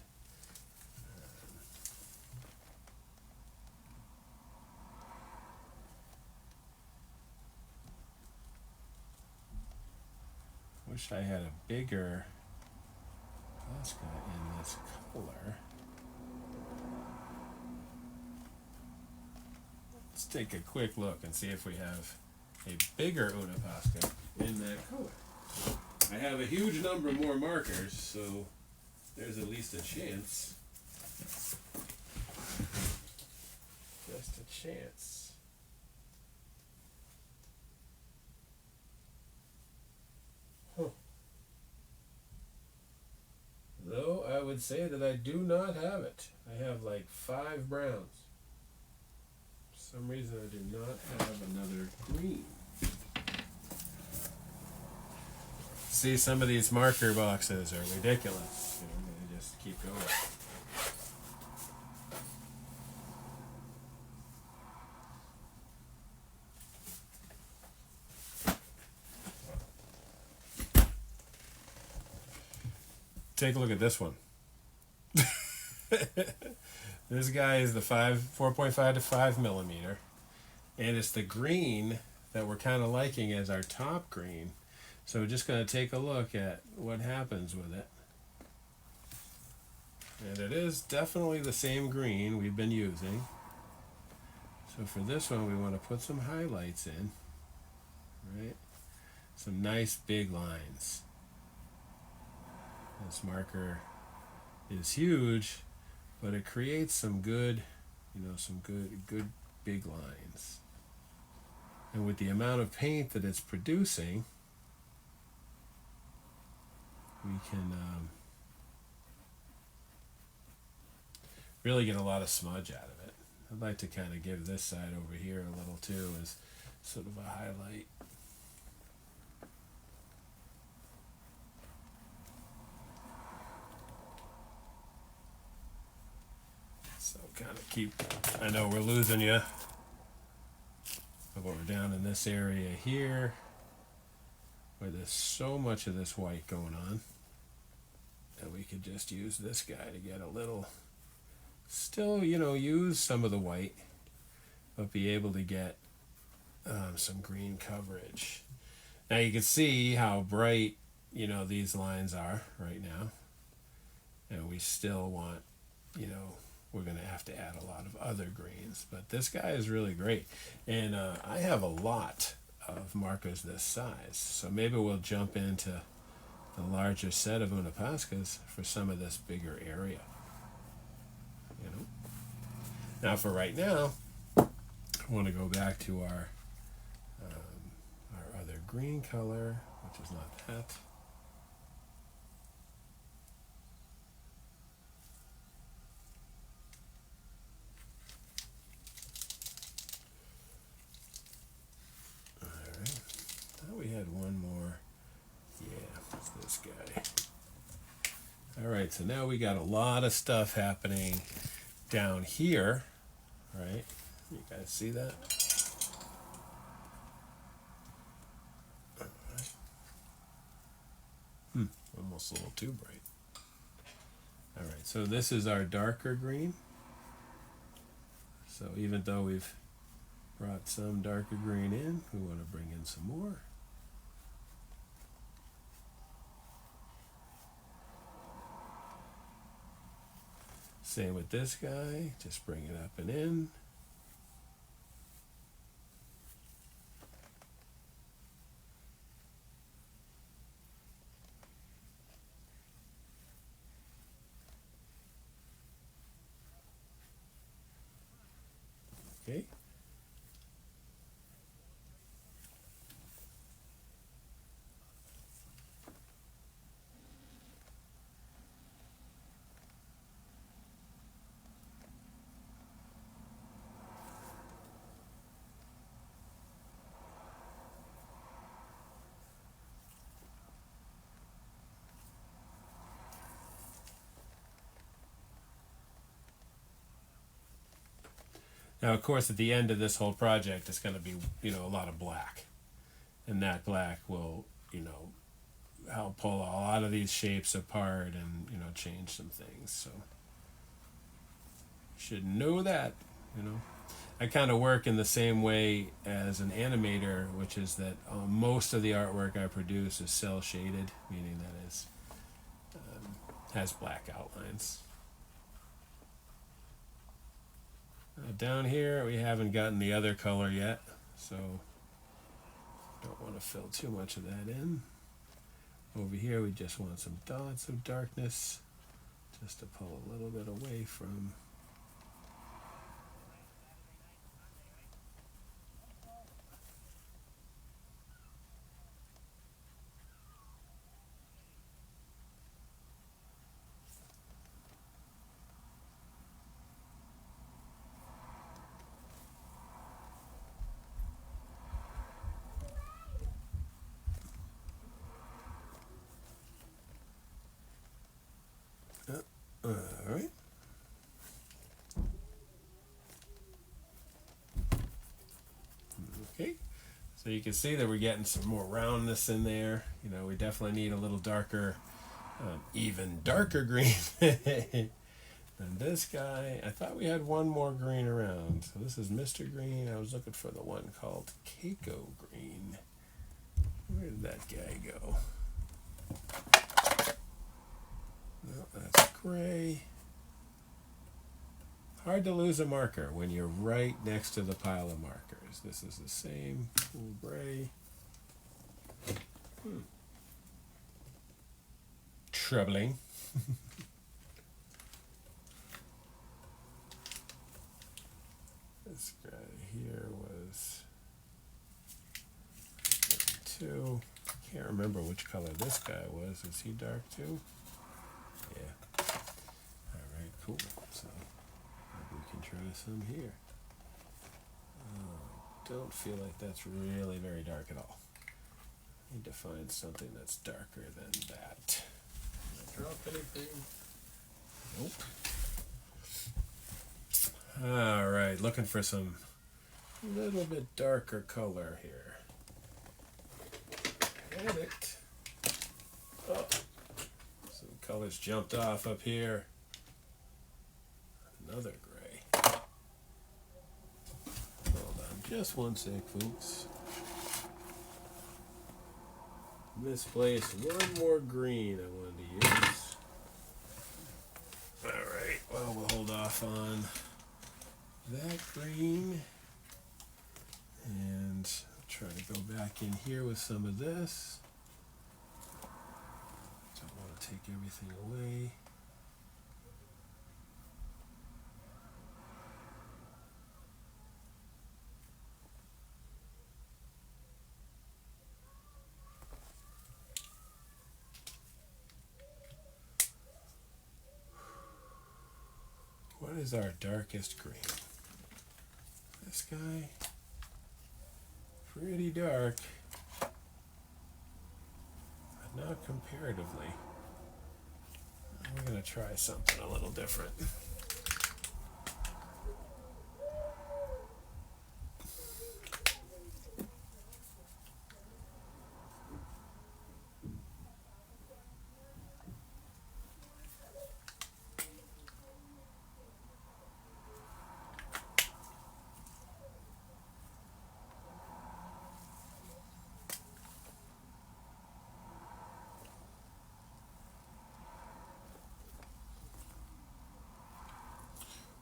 Wish I had a bigger Posca in this color. Let's take a quick look and see if we have a bigger Uni Posca in that color. I have a huge number more markers, so there's at least a chance. Just a chance. Huh. Though I would say that I do not have it. I have like 5 browns. For some reason I do not have another green. See, some of these marker boxes are ridiculous. You know, they just keep going. Take a look at this one. This guy is the 4.5 to 5 millimeter, and it's the green that we're kind of liking as our top green. So we're just going to take a look at what happens with it. And it is definitely the same green we've been using. So for this one, we want to put some highlights in, right? Some nice big lines. This marker is huge, but it creates some good, some good big lines. And with the amount of paint that it's producing, we can really get a lot of smudge out of it. I'd like to kind of give this side over here a little too as sort of a highlight. So kind of keep, I know we're losing you, but we're down in this area here where there's so much of this white going on that we could just use this guy to get a little, still, use some of the white, but be able to get some green coverage. Now you can see how bright, these lines are right now. And we still want, we're going to have to add a lot of other greens. But this guy is really great. And I have a lot of markers this size. So maybe we'll jump into the larger set of Uni Poscas for some of this bigger area. Now for right now, I want to go back to our other green color, which is not that. Alright, thought we had one more. Yeah, it's this guy. Alright, so now we got a lot of stuff happening down here, right? You guys see that? Almost a little too bright. All right, so this is our darker green. So even though we've brought some darker green in, we want to bring in some more. Same with this guy, just bring it up and in. Okay. Now, of course, at the end of this whole project, it's going to be, a lot of black. And that black will, help pull a lot of these shapes apart and, change some things. So, you should know that, I kind of work in the same way as an animator, which is that most of the artwork I produce is cell shaded, meaning that is has black outlines. Down here we haven't gotten the other color yet, so don't want to fill too much of that in. Over here we just want some dots of darkness, just to pull a little bit away from. All right. Okay. So you can see that we're getting some more roundness in there. You know, we definitely need a little darker, even darker green than this guy. I thought we had one more green around. So this is Mr. Green. I was looking for the one called Keiko Green. Where did that guy go? No, that's gray. Hard to lose a marker when you're right next to the pile of markers. This is the same cool gray. Troubling. This guy here was 2. Can't remember which color this guy was. Is he dark too? Yeah. Alright, cool. So maybe we can try some here. Don't feel like that's really very dark at all. Need to find something that's darker than that. Did I drop anything? Nope. Alright, looking for some little bit darker color here. Got it. Oh, some colors jumped off up here. Another gray. Hold on just one sec, folks. Misplaced one more green I wanted to use. Alright, well, we'll hold off on that green. And try to go back in here with some of this. Don't want to take everything away. What is our darkest green? This guy. Pretty dark, but not comparatively. We're going to try something a little different.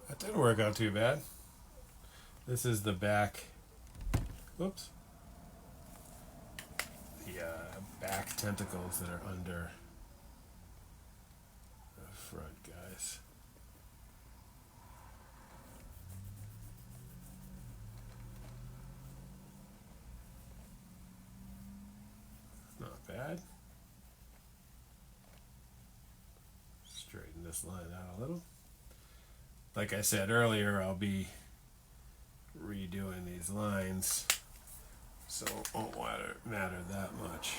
That didn't work out too bad. This is the back. Whoops. The back tentacles that are under the front guys. Not bad. Straighten this line out a little. Like I said earlier, I'll be redoing these lines, so it won't matter that much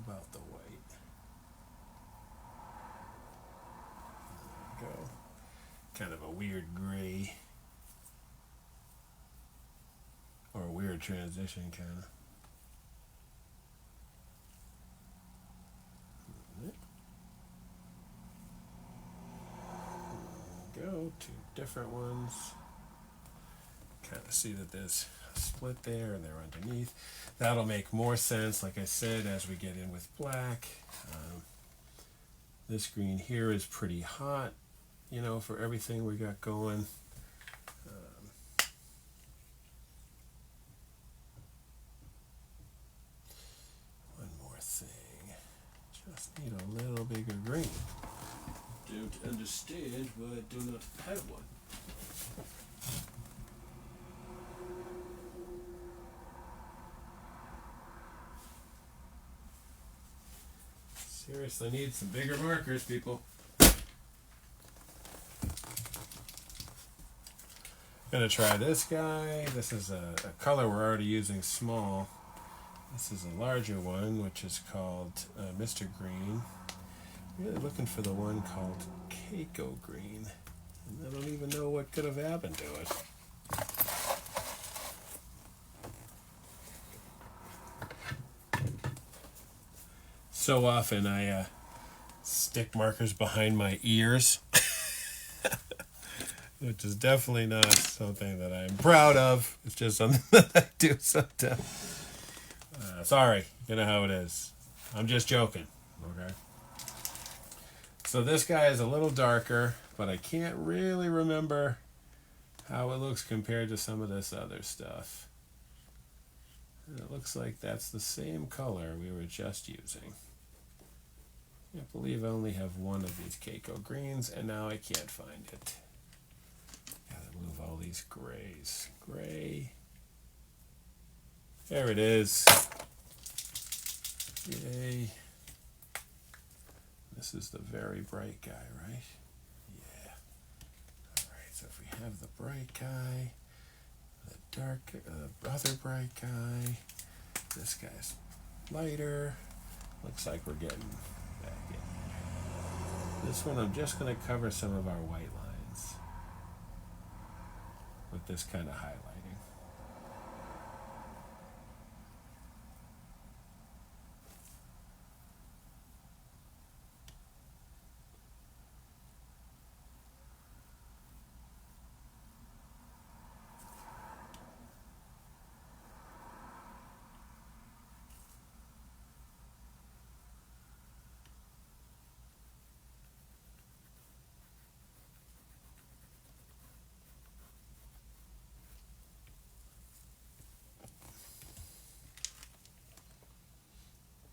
about the white. There we go. Kind of a weird gray, or a weird transition, kind of. Go, 2 different ones. Kind of see that there's a split there and they're underneath. That'll make more sense, like I said, as we get in with black. This green here is pretty hot, you know, for everything we got going. understand why I do not have one. Seriously need some bigger markers, people. Gonna try this guy. This is a color we're already using, small. This is a larger one, which is called Mr. Green. Really looking for the one called Keiko Green. And I don't even know what could have happened to it. So often I stick markers behind my ears, which is definitely not something that I'm proud of. It's just something that I do sometimes. Sorry, you know how it is. I'm just joking, okay? So this guy is a little darker, but I can't really remember how it looks compared to some of this other stuff. And it looks like that's the same color we were just using. I believe I only have one of these Keiko greens, and now I can't find it. Gotta move all these grays. Gray. There it is. Yay. This is the very bright guy, right? Yeah. Alright, so if we have the bright guy, the dark, other bright guy, this guy's lighter. Looks like we're getting back in. This one I'm just going to cover some of our white lines with this kind of highlighting.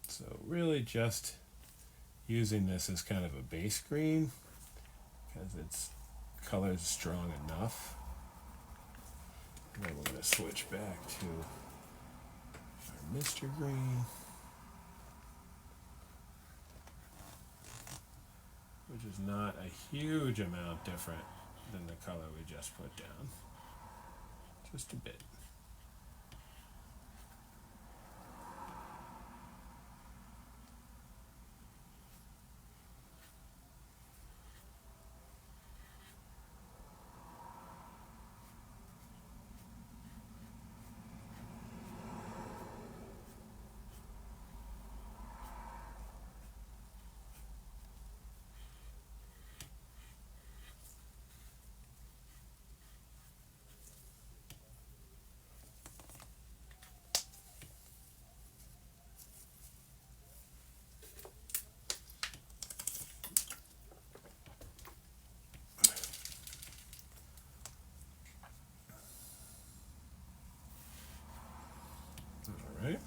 So really just using this as kind of a base green because its color is strong enough. And then we're going to switch back to our Mr. Green, which is not a huge amount different than the color we just put down. Just a bit. All right.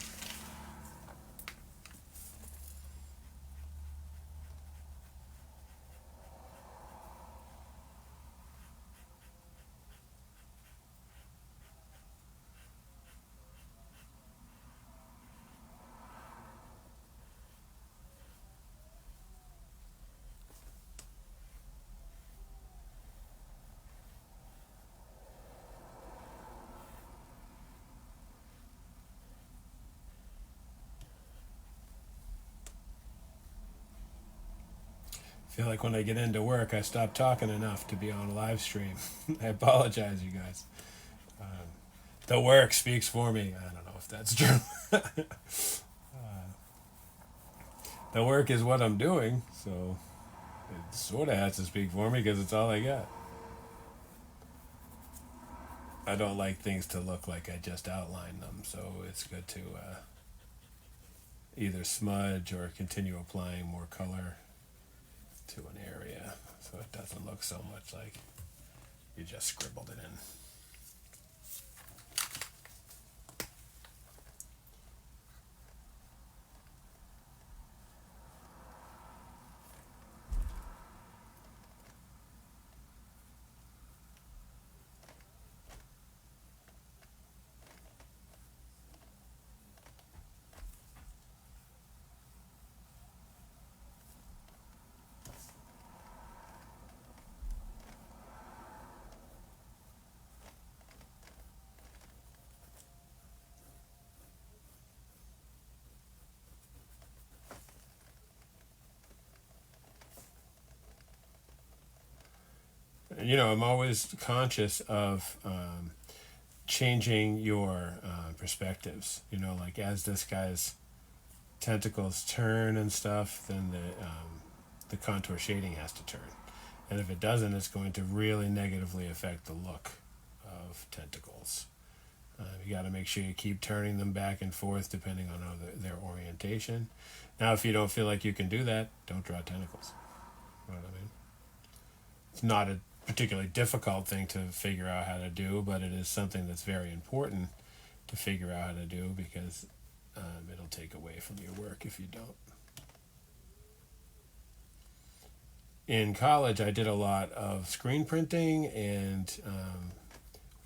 I feel like when I get into work, I stop talking enough to be on a live stream. I apologize, you guys. The work speaks for me. I don't know if that's true. The work is what I'm doing, so it sort of has to speak for me because it's all I got. I don't like things to look like I just outlined them, so it's good to either smudge or continue applying more color to an area so it doesn't look so much like you just scribbled it in. I'm always conscious of changing your perspectives. Like as this guy's tentacles turn and stuff, then the contour shading has to turn. And if it doesn't, it's going to really negatively affect the look of tentacles. You got to make sure you keep turning them back and forth depending on their orientation. Now, if you don't feel like you can do that, don't draw tentacles. You know what I mean? It's not a particularly difficult thing to figure out how to do, but it is something that's very important to figure out how to do because it'll take away from your work if you don't. In college, I did a lot of screen printing and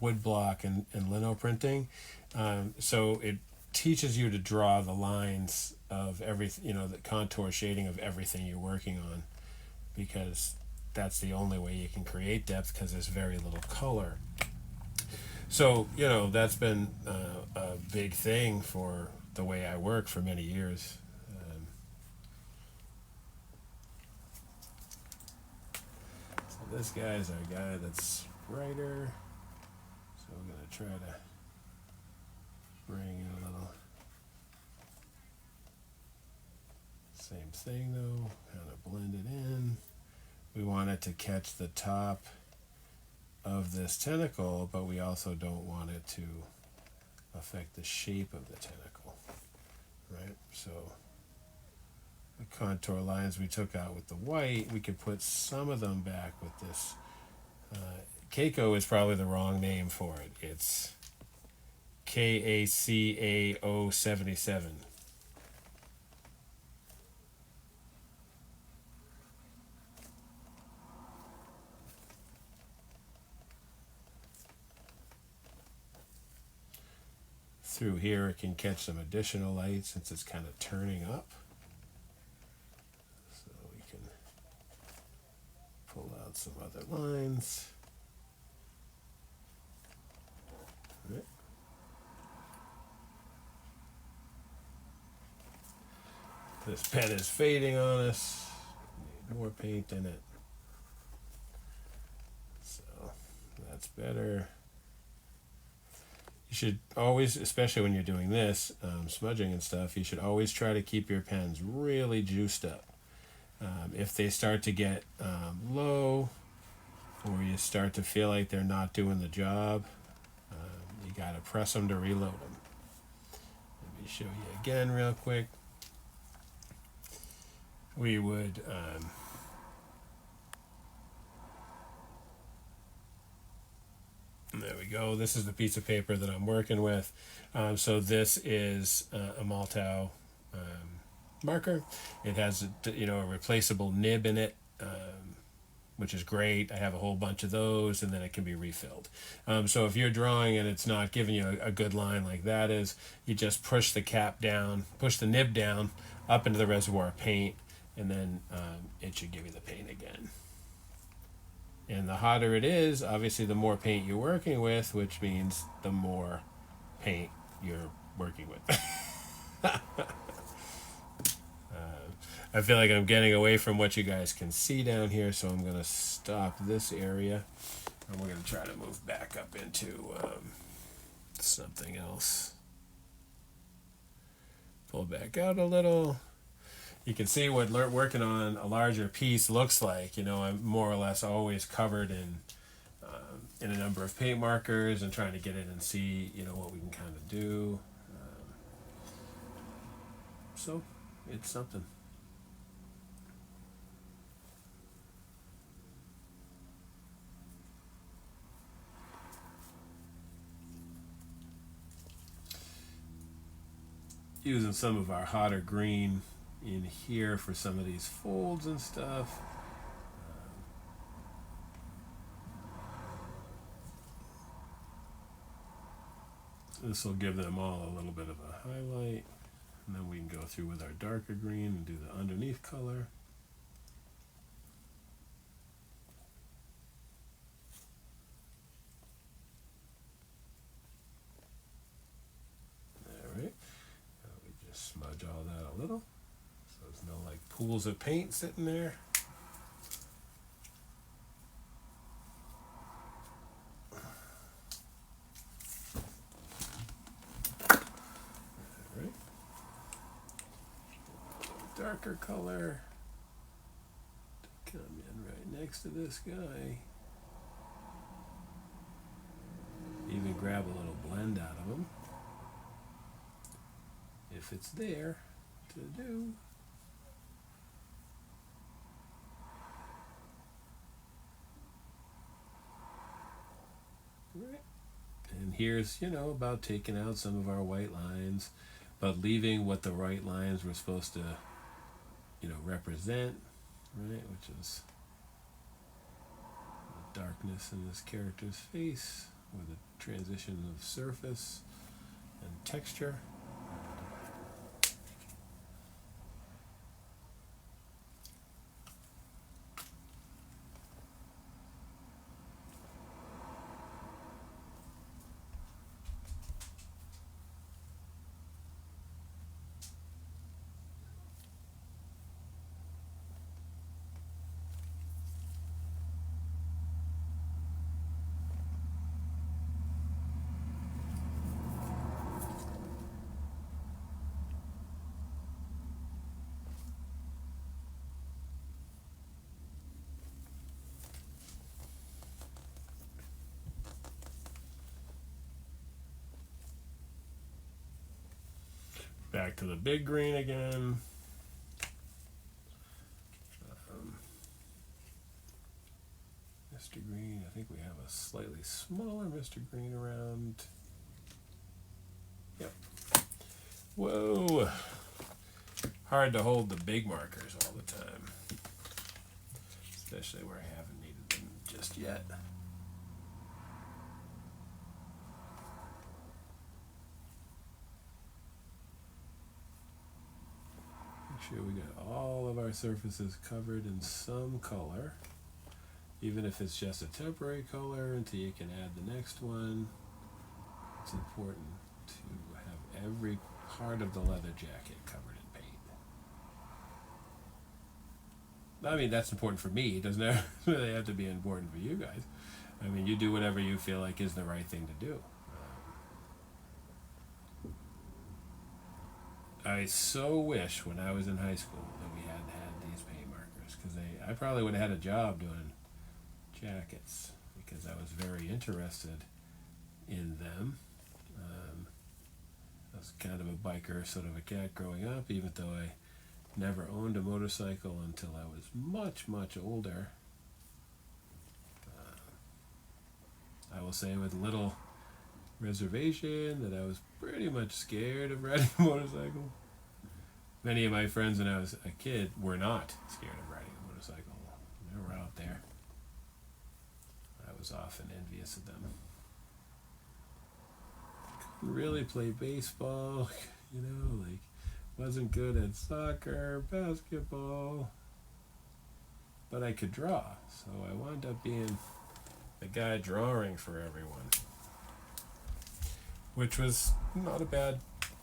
woodblock and lino printing. So it teaches you to draw the lines of everything, the contour shading of everything you're working on, because that's the only way you can create depth because there's very little color. So, that's been a big thing for the way I work for many years. So this guy's our guy that's brighter. So we're going to try to bring in a little. Same thing though, kind of blend it in. We want it to catch the top of this tentacle, but we also don't want it to affect the shape of the tentacle, right? So the contour lines we took out with the white, we could put some of them back with this. Keiko is probably the wrong name for it. It's KACAO 77. Through here it can catch some additional light since it's kind of turning up. So we can pull out some other lines. Right. This pen is fading on us. Need more paint in it. So that's better. You should always, especially when you're doing this, smudging and stuff, you should always try to keep your pens really juiced up. If they start to get low or you start to feel like they're not doing the job, you got to press them to reload them. Let me show you again real quick. We would... there we go. This is the piece of paper that I'm working with. So this is a Molotow marker. It has a replaceable nib in it, which is great. I have a whole bunch of those, and then it can be refilled. So if you're drawing and it's not giving you a good line like that is, you just push the cap down, push the nib down up into the reservoir of paint, and then it should give you the paint again. And the hotter it is, obviously the more paint you're working with, which means the more paint you're working with. I feel like I'm getting away from what you guys can see down here, so I'm going to stop this area. And we're going to try to move back up into something else. Pull back out a little. You can see what working on a larger piece looks like. I'm more or less always covered in a number of paint markers and trying to get in and see, what we can kind of do. So it's something. Using some of our hotter green in here for some of these folds and stuff. This will give them all a little bit of a highlight, and then we can go through with our darker green and do the underneath color. All right, we just smudge all that a little. There's no pools of paint sitting there. darker color to come in right next to this guy. Even grab a little blend out of him, if it's there to do. Right. And here's, about taking out some of our white lines, but leaving what the white lines were supposed to, represent, right? Which is the darkness in this character's face, or the transition of surface and texture. Back to the big green again. Mr. Green, I think we have a slightly smaller Mr. Green around. Yep. Whoa. Hard to hold the big markers all the time, especially where I haven't needed them just yet. Sure we got all of our surfaces covered in some color, even if it's just a temporary color until you can add the next one. It's important to have every part of the leather jacket covered in paint. I mean, that's important for me. It doesn't really have to be important for you guys. I mean, you do whatever you feel like is the right thing to do. I so wish when I was in high school that we had these paint markers, because I probably would have had a job doing jackets, because I was very interested in them. I was kind of a biker, sort of a cat growing up, even though I never owned a motorcycle until I was much, much older. I will say with little reservation that I was pretty much scared of riding a motorcycle. Many of my friends when I was a kid were not scared of riding a motorcycle. They were out there. I was often envious of them. Couldn't really play baseball, wasn't good at soccer, basketball, but I could draw, so I wound up being the guy drawing for everyone, which was not a bad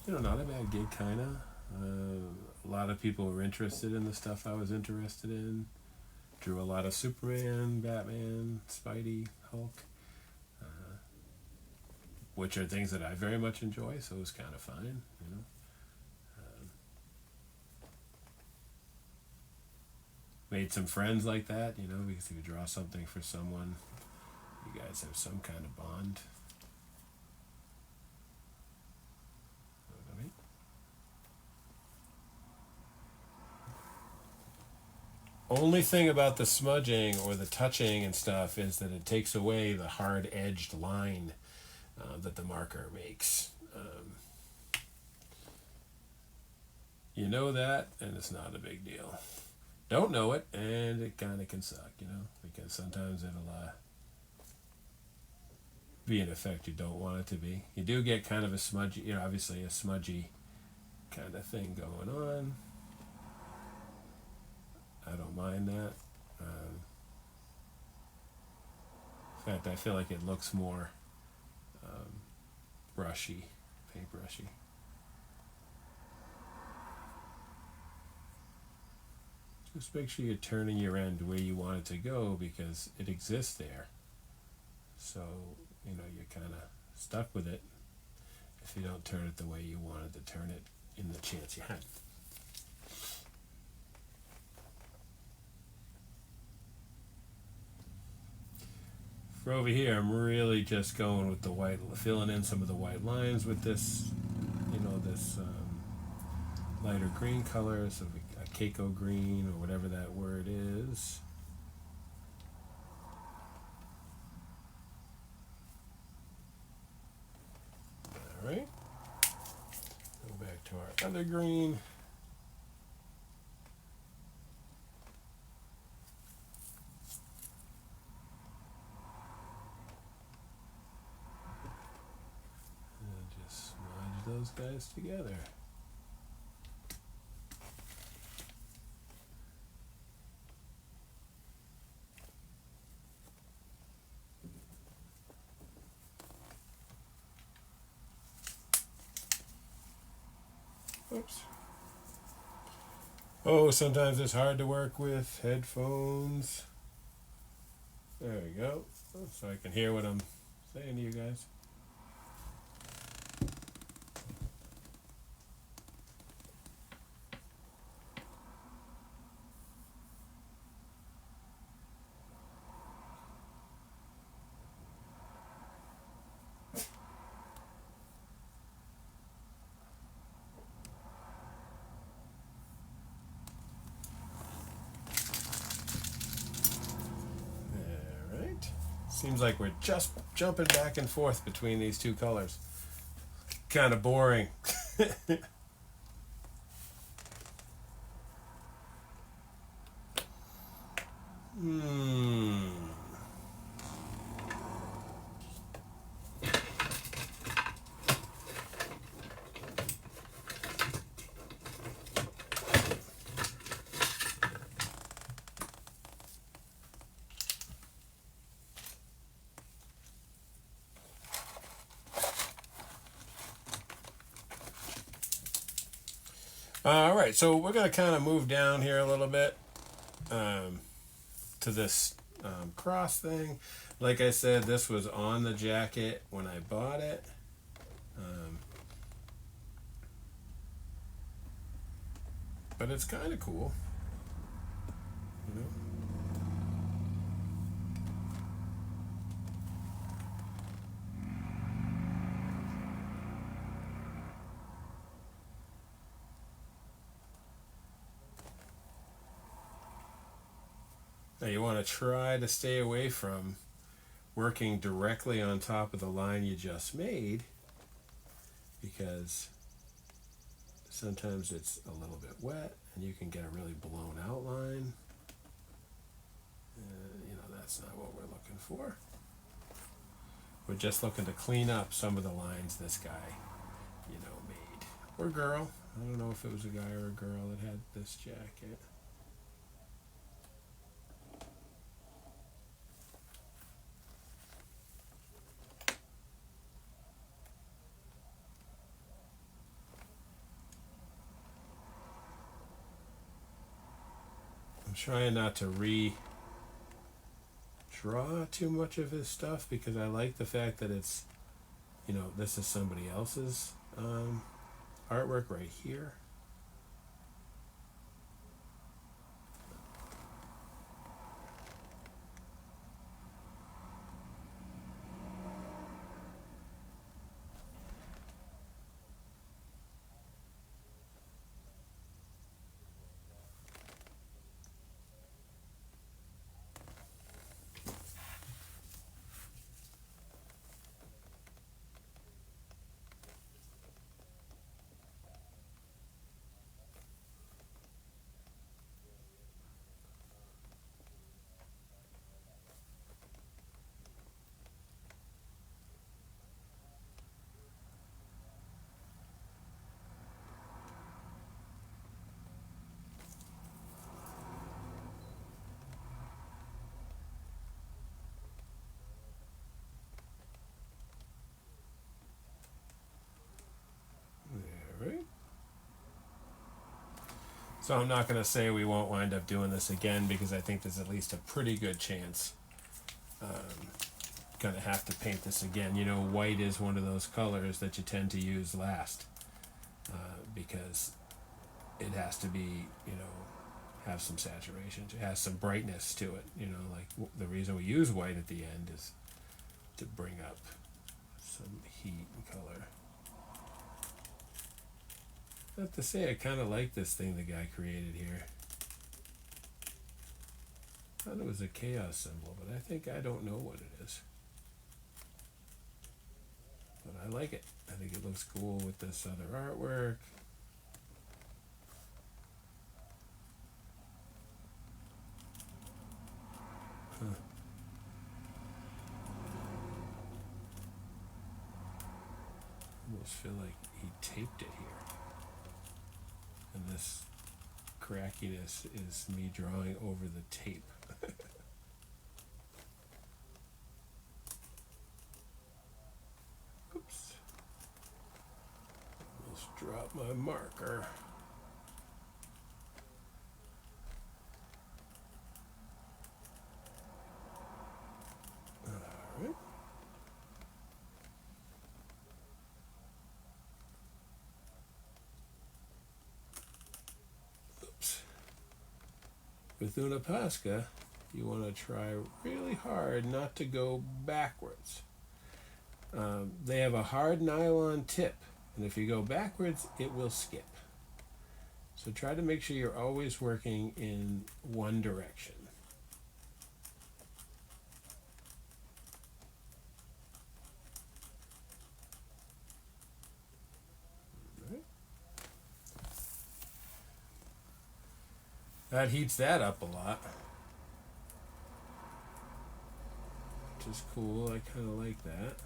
gig, kind of. A lot of people were interested in the stuff I was interested in. Drew a lot of Superman, Batman, Spidey, Hulk, which are things that I very much enjoy, so it was kind of fine, Made some friends like that, because if you draw something for someone, you guys have some kind of bond. Only thing about the smudging or the touching and stuff is that it takes away the hard-edged line that the marker makes. You know that, and it's not a big deal. Don't know it, and it kind of can suck, because sometimes it'll be an effect you don't want it to be. You do get kind of a smudgy, obviously a smudgy kind of thing going on. I don't mind that. In fact, I feel like it looks more brushy, paintbrushy. Just make sure you're turning your end where you want it to go, because it exists there. So, you're kind of stuck with it if you don't turn it the way you wanted to turn it in the chance you had. For over here, I'm really just going with the white, filling in some of the white lines with this, this lighter green color, so a Keiko green or whatever that word is. All right. Go back to our other green. And just smudge those guys together. Oops. Oh, sometimes it's hard to work with headphones. There we go. So I can hear what I'm saying to you guys. Seems like we're just jumping back and forth between these two colors. Kind of boring. All right, so we're going to kind of move down here a little bit to this cross thing. Like I said, this was on the jacket when I bought it. But it's kind of cool. You know? Now you want to try to stay away from working directly on top of the line you just made, because sometimes it's a little bit wet and you can get a really blown out line. That's not what we're looking for. We're just looking to clean up some of the lines this guy, made. Or girl. I don't know if it was a guy or a girl that had this jacket. I'm trying not to draw too much of his stuff, because I like the fact that it's, this is somebody else's artwork right here. So I'm not going to say we won't wind up doing this again, because I think there's at least a pretty good chance going to have to paint this again. White is one of those colors that you tend to use last, because it has to be, have some saturation. It has some brightness to it. Like the reason we use white at the end is to bring up some heat and color. I have to say, I kind of like this thing the guy created here. I thought it was a chaos symbol, but I don't know what it is. But I like it. I think it looks cool with this other artwork. Huh. Almost feel like he taped it here. And this crackiness is me drawing over the tape. Oops. Almost dropped my marker. Alright. Oops. With Uni Posca, you want to try really hard not to go backwards. They have a hard nylon tip, and if you go backwards, it will skip. So try to make sure you're always working in one direction. Right. That heats that up a lot, which is cool. I kind of like that.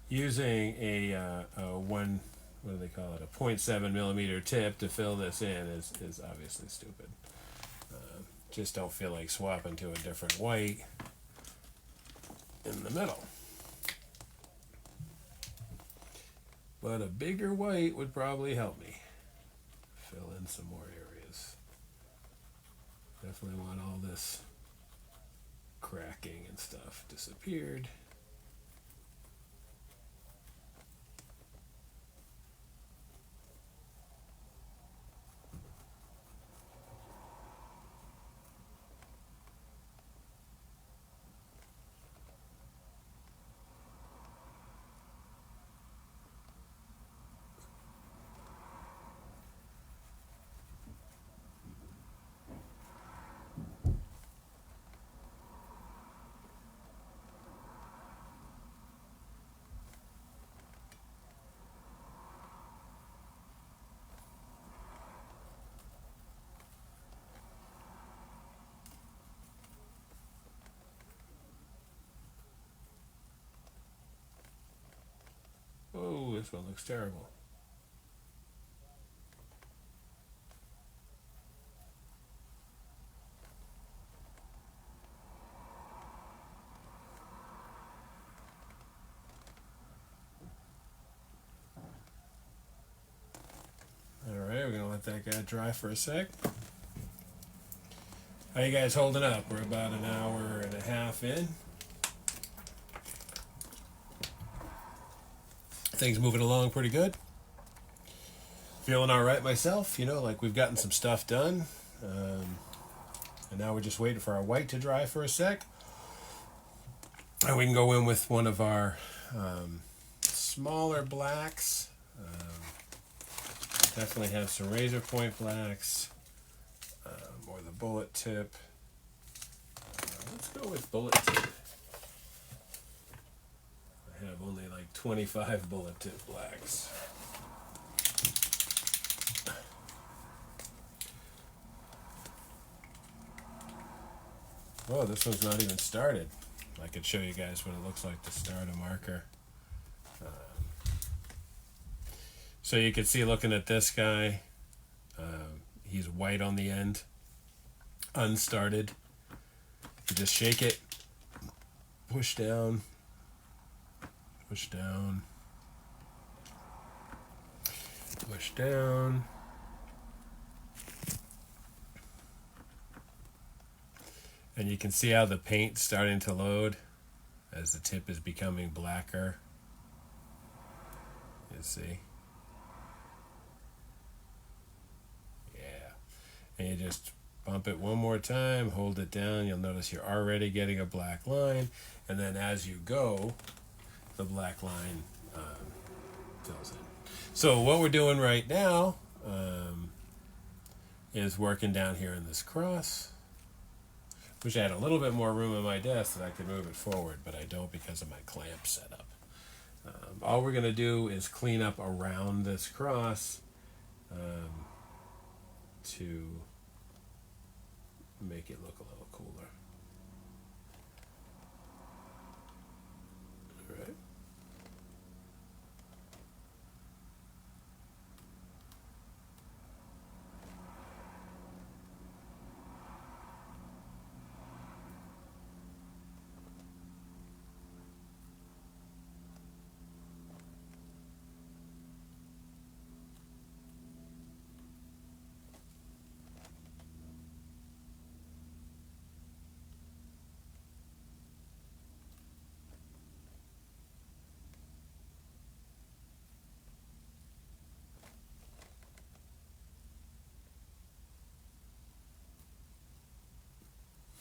Using a one, what do they call it, a 0.7 millimeter tip to fill this in is obviously stupid. Just don't feel like swapping to a different white in the middle. But a bigger white would probably help me fill in some more areas. Definitely want all this cracking and stuff disappeared. Oh, this one looks terrible. Alright, we're going to let that guy dry for a sec. How you guys holding up? We're about an hour and a half in. Things moving along pretty good. Feeling alright myself, like we've gotten some stuff done. And now we're just waiting for our white to dry for a sec. And we can go in with one of our smaller blacks. Definitely have some razor point blacks. Or the bullet tip. Let's go with bullet tip. I have only like 25 bullet tip blacks. Oh, this one's not even started. I could show you guys what it looks like to start a marker. So you can see, looking at this guy, he's white on the end, unstarted. You just shake it, push down, push down, push down. And you can see how the paint's starting to load as the tip is becoming blacker can see. Yeah. And you just bump it one more time, hold it down. You'll notice you're already getting a black line. And then as you go, the black line fills in. So what we're doing right now is working down here in this cross. Wish I had a little bit more room on my desk that I could move it forward, but I don't because of my clamp setup. All we're going to do is clean up around this cross to make it look a little cooler. All right.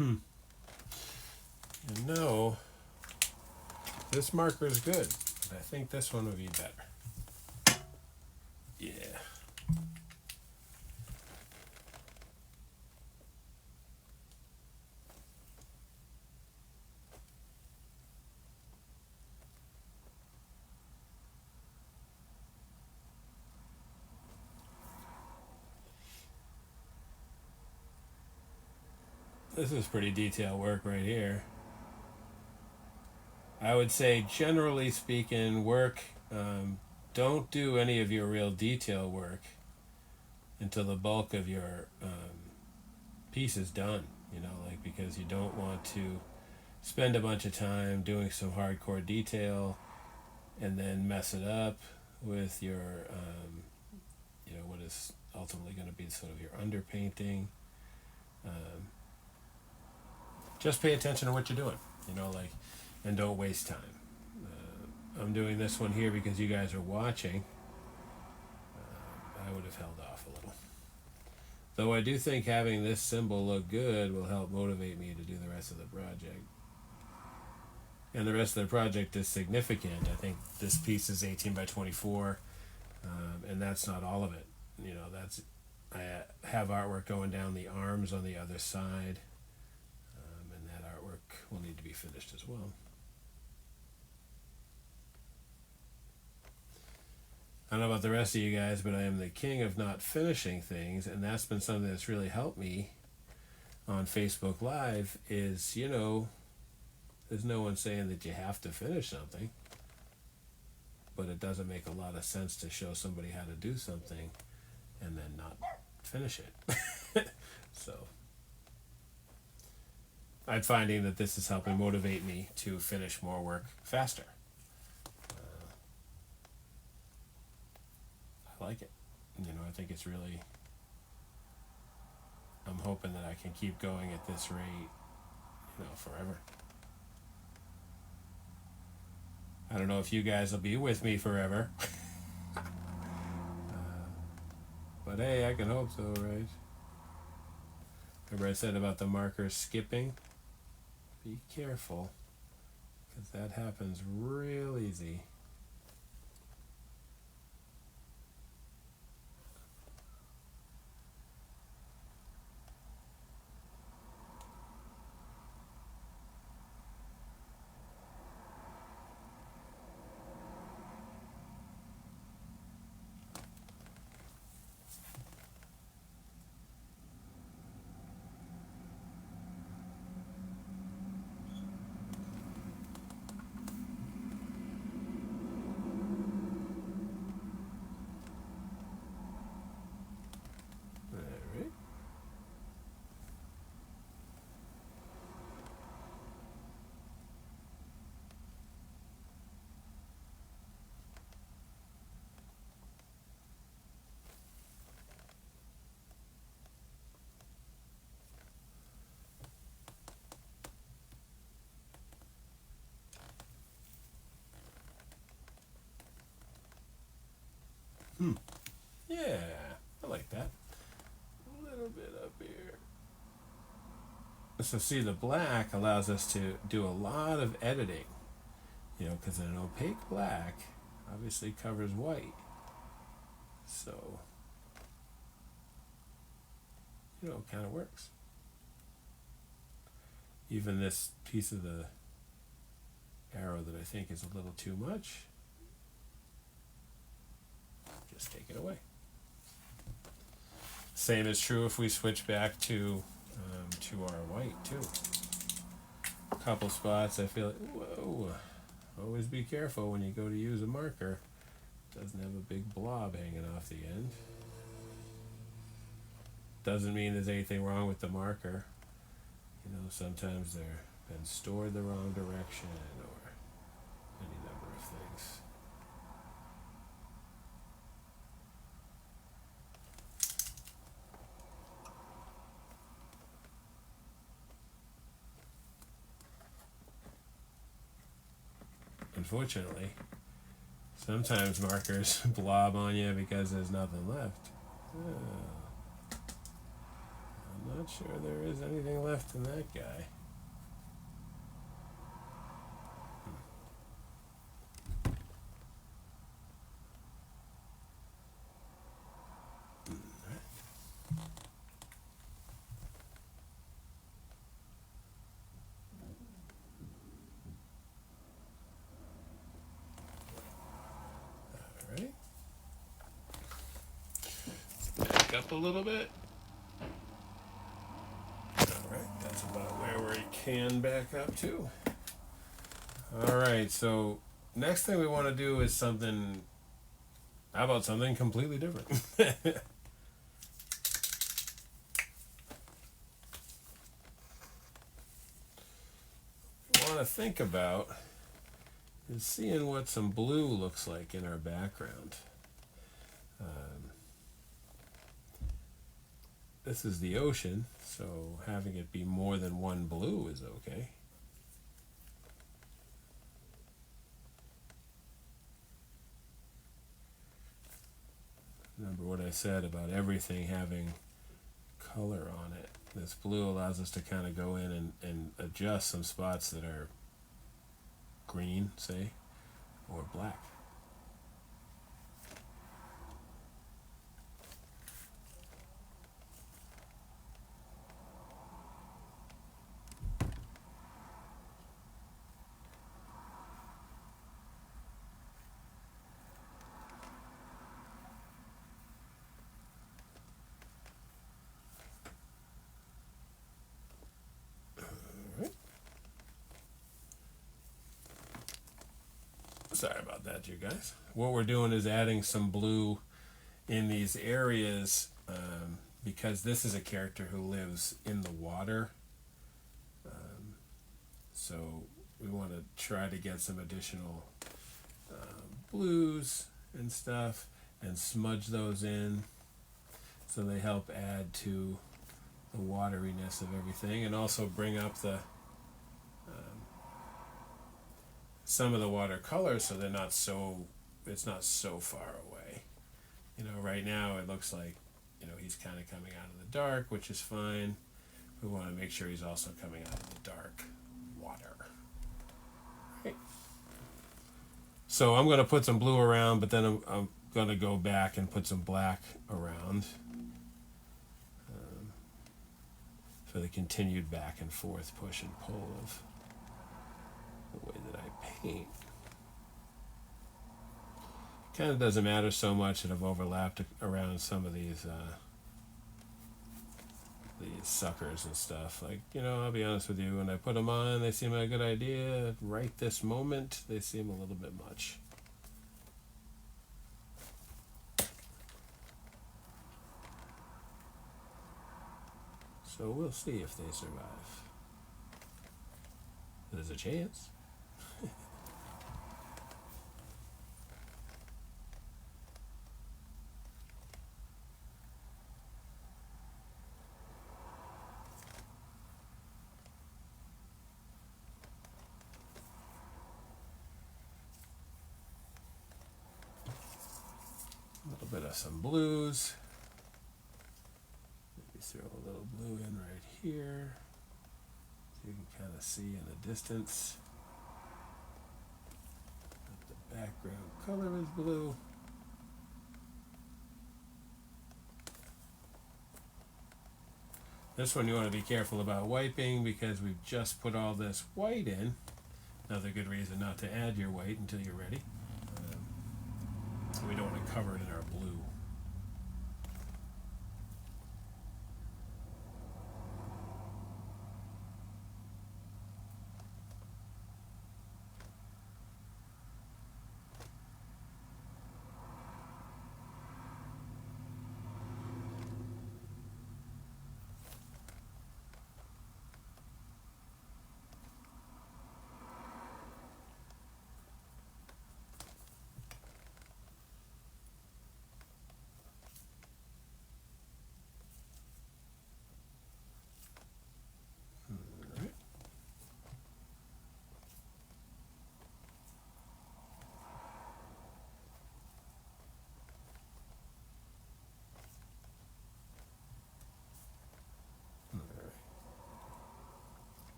And no, this marker is good, but I think this one would be better. Yeah. This is pretty detailed work right here. I would say, generally speaking, don't do any of your real detail work until the bulk of your piece is done, because you don't want to spend a bunch of time doing some hardcore detail and then mess it up with your, what is ultimately going to be sort of your underpainting. Just pay attention to what you're doing, and don't waste time. I'm doing this one here because you guys are watching. I would have held off a little. Though I do think having this symbol look good will help motivate me to do the rest of the project. And the rest of the project is significant. I think this piece is 18 by 24, and that's not all of it. I have artwork going down the arms on the other side, and that artwork will need to be finished as well. I don't know about the rest of you guys, but I am the king of not finishing things, and that's been something that's really helped me on Facebook Live is, there's no one saying that you have to finish something, but it doesn't make a lot of sense to show somebody how to do something and then not finish it. So I'm finding that this is helping motivate me to finish more work faster. I like it. I think it's really, I'm hoping that I can keep going at this rate, forever. I don't know if you guys will be with me forever. But hey, I can hope so, right? Remember I said about the markers skipping? Be careful, because that happens real easy. Yeah, I like that. A little bit up here. So see, the black allows us to do a lot of editing, because an opaque black obviously covers white. So, it kind of works. Even this piece of the arrow that I think is a little too much, just take it away. Same is true if we switch back to our white too. A couple spots I feel like, whoa, always be careful when you go to use a marker. It doesn't have a big blob hanging off the end. Doesn't mean there's anything wrong with the marker. Sometimes they're been stored the wrong direction or any number of things. Unfortunately, sometimes markers blob on you because there's nothing left. I'm not sure there is anything left in that guy. Alright. Back up a little bit. Alright, that's about where we can back up to. Alright, so next thing we want to do is something. How about something completely different? Want to think about is seeing what some blue looks like in our background. This is the ocean, so having it be more than one blue is okay. Remember what I said about everything having color on it. This blue allows us to kind of go in and adjust some spots that are green, say, or black. Sorry about that, you guys. What we're doing is adding some blue in these areas because this is a character who lives in the water. So we want to try to get some additional blues and stuff and smudge those in so they help add to the wateriness of everything and also bring up the some of the watercolors so they're not so it's not so far away. Right now it looks like he's kind of coming out of the dark, which is fine. We want to make sure he's also coming out of the dark water. Right. So I'm going to put some blue around, but then I'm going to go back and put some black around for the continued back and forth push and pull of the way that I paint. Kind of doesn't matter so much that I've overlapped around some of these suckers and stuff. Like, I'll be honest with you, when I put them on, they seem like a good idea. Right this moment, they seem a little bit much. So we'll see if they survive. There's a chance. A little us some blues. Maybe throw a little blue in right here so you can kind of see in the distance that the background color is blue. This one you want to be careful about wiping because we've just put all this white in. Another good reason not to add your white until you're ready. We don't want to cover it in our blue.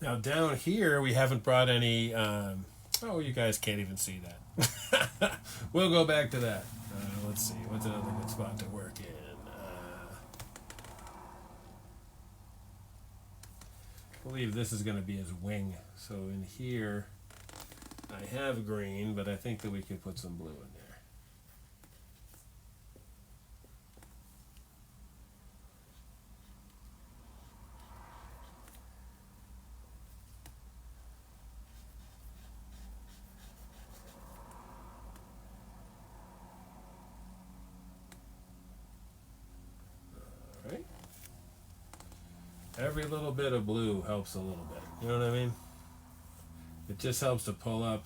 Now down here we haven't brought any, oh, you guys can't even see that. We'll go back to that. Let's see, what's another good spot to work in? I believe this is going to be his wing. So in here I have green, but I think that we could put some blue in there. Every little bit of blue helps a little bit. You know what I mean? It just helps to pull up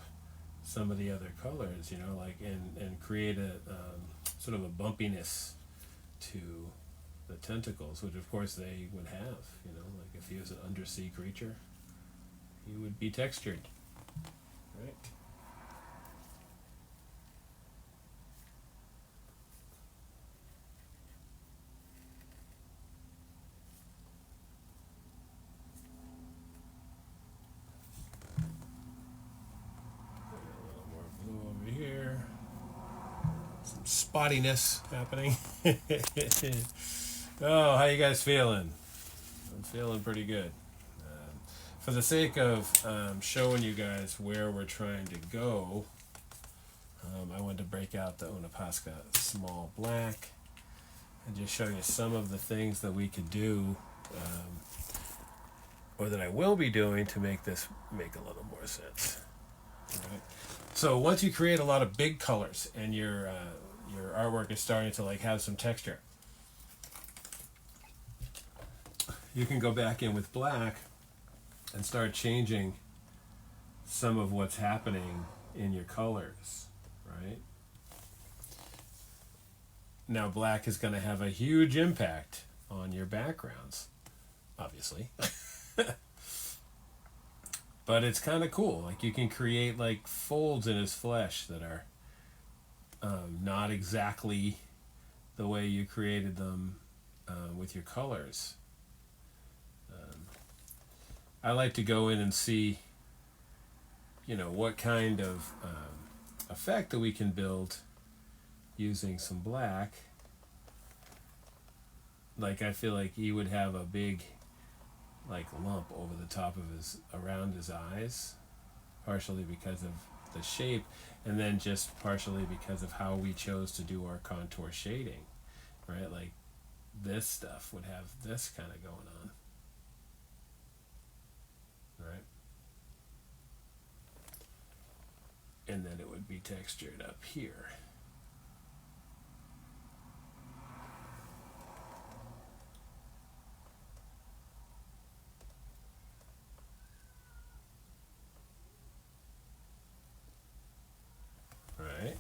some of the other colors, you know, like and create a sort of a bumpiness to the tentacles, which of course they would have. You know, like if he was an undersea creature, he would be textured, right? Spottiness happening. Oh, how you guys feeling? I'm feeling pretty good. For the sake of showing you guys where we're trying to go, I wanted to break out the Uni Posca small black and just show you some of the things that we could do, or that I will be doing to make this make a little more sense. All right. So once you create a lot of big colors and your artwork is starting to like have some texture, you can go back in with black and start changing some of what's happening in your colors, right? Now black is going to have a huge impact on your backgrounds, obviously. But it's kind of cool. Like you can create like folds in his flesh that are not exactly the way you created them with your colors. I like to go in and see, you know, what kind of effect that we can build using some black. Like I feel like he would have a big like lump over the top of his, around his eyes, partially because of the shape, and then just partially because of how we chose to do our contour shading, right? Like this stuff would have this kind of going on, right? And then it would be textured up here. Right.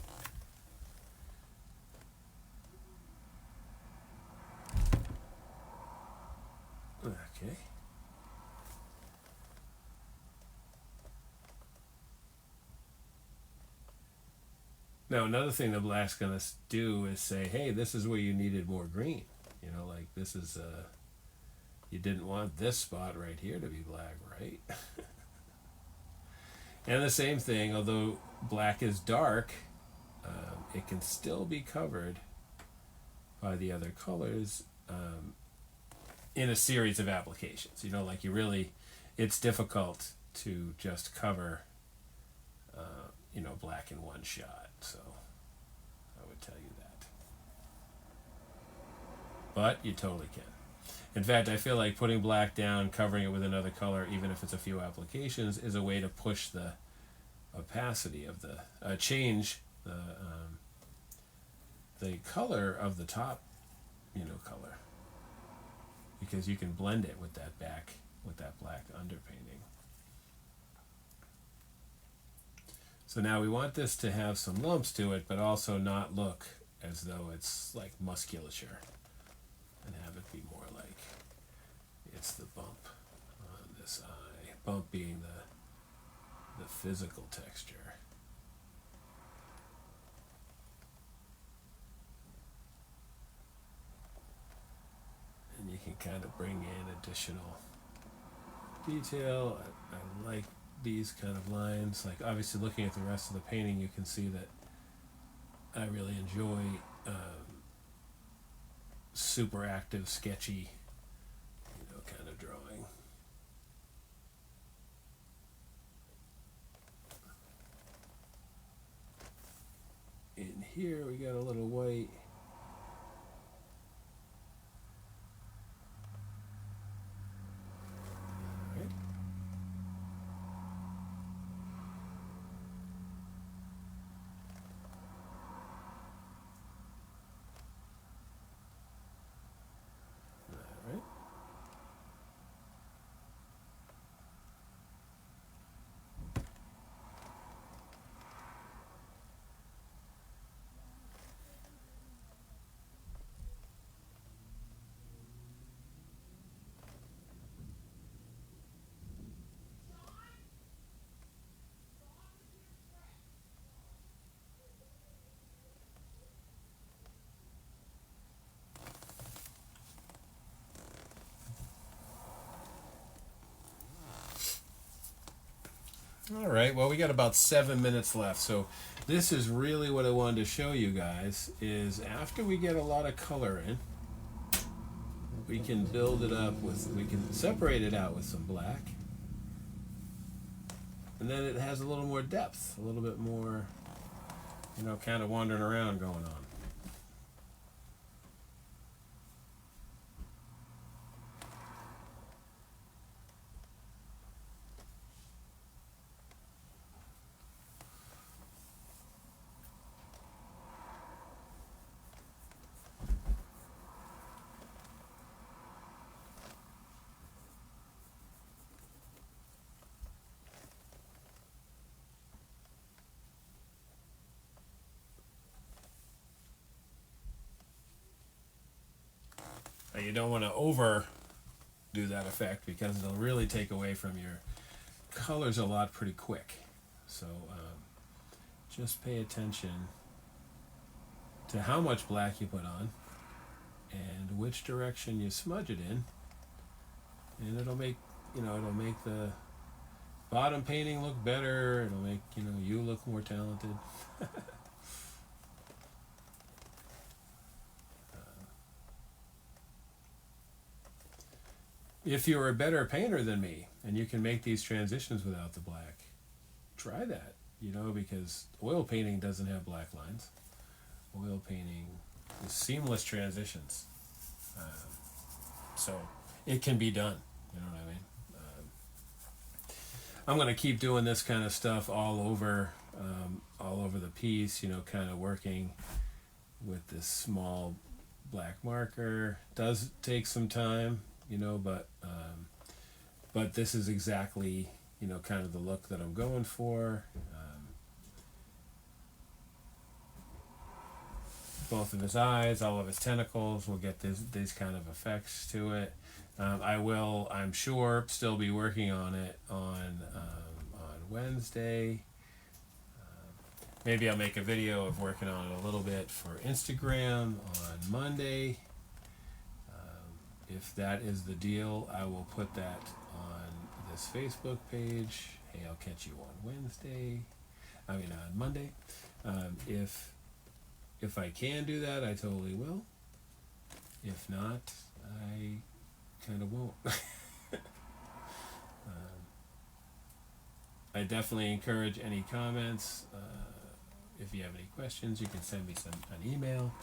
Okay. Now, another thing the black's going to do is say, hey, this is where you needed more green. You know, like this is, you didn't want this spot right here to be black, right? And the same thing, although black is dark, it can still be covered by the other colors in a series of applications. You know, like you really, it's difficult to just cover, you know, black in one shot. So I would tell you that. But you totally can. In fact, I feel like putting black down, covering it with another color, even if it's a few applications, is a way to push the opacity of the change the color of the top, you know, color, because you can blend it with that black underpainting. So now we want this to have some lumps to it, but also not look as though it's like musculature, and have it be more like it's the bump on this eye. Bump being the physical texture. And you can kind of bring in additional detail. I like these kind of lines. Like obviously looking at the rest of the painting, you can see that I really enjoy super active, sketchy, you know, kind of drawing. In here we got a little white. All right, well, we got about 7 minutes left. So this is really what I wanted to show you guys is after we get a lot of color in, we can build it up we can separate it out with some black. And then it has a little more depth, a little bit more, you know, kind of wandering around going on. You don't want to overdo that effect because it'll really take away from your colors a lot pretty quick. So just pay attention to how much black you put on and which direction you smudge it in, and it'll make, you know, it'll make the bottom painting look better. It'll make, you know, you look more talented. If you're a better painter than me and you can make these transitions without the black, try that, you know, because oil painting doesn't have black lines. Oil painting is seamless transitions. So it can be done, you know what I mean? I'm going to keep doing this kind of stuff all over the piece, you know, kind of working with this small black marker. Does take some time, you know, but this is exactly, you know, kind of the look that I'm going for. Both of his eyes, all of his tentacles will get these kind of effects to it. I will, I'm sure, still be working on it on Wednesday. maybe I'll make a video of working on it a little bit for Instagram on Monday. If that is the deal, I will put that on this Facebook page. Hey, I'll catch you on on Monday. If I can do that, I totally will. If not, I kind of won't. I definitely encourage any comments. If you have any questions, you can send me an email.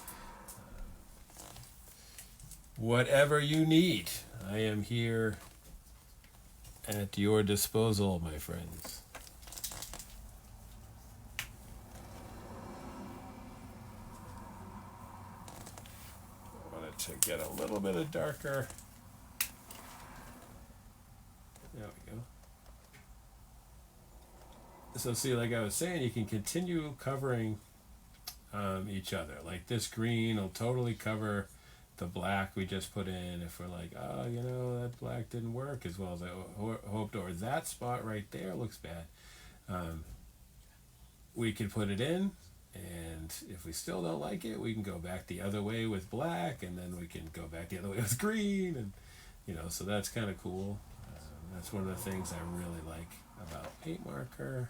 Whatever you need, I am here at your disposal, my friends. I want it to get a little bit of darker. There we go. So see, like I was saying, you can continue covering each other. Like this green will totally cover the black we just put in. If we're like, oh, that black didn't work as well as I hoped, or that spot right there looks bad, we can put it in, and if we still don't like it, we can go back the other way with black, and then we can go back the other way with green, and so that's kind of cool. That's one of the things I really like about Paintmarker.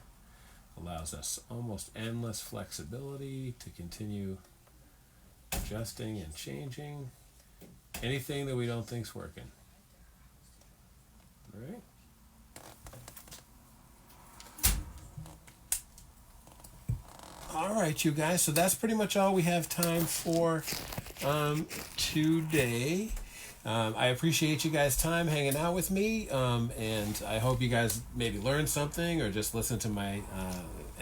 Allows us almost endless flexibility to continue adjusting and changing anything that we don't think's working. All right. All right, you guys. So that's pretty much all we have time for today. I appreciate you guys' time hanging out with me, and I hope you guys maybe learned something or just listen to my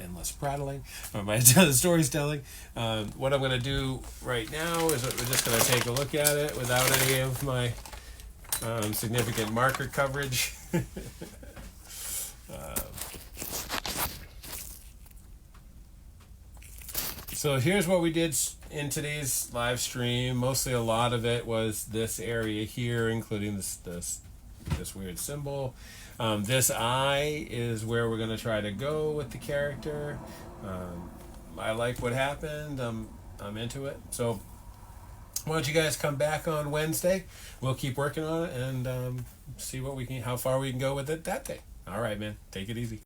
endless prattling or my stories telling. What I'm going to do right now is we're just going to take a look at it without any of my significant marker coverage. So here's what we did in today's live stream. Mostly a lot of it was this area here, including this weird symbol. This eye is where we're going to try to go with the character. I like what happened. I'm into it. So why don't you guys come back on Wednesday? We'll keep working on it and see how far we can go with it that day. All right, man. Take it easy.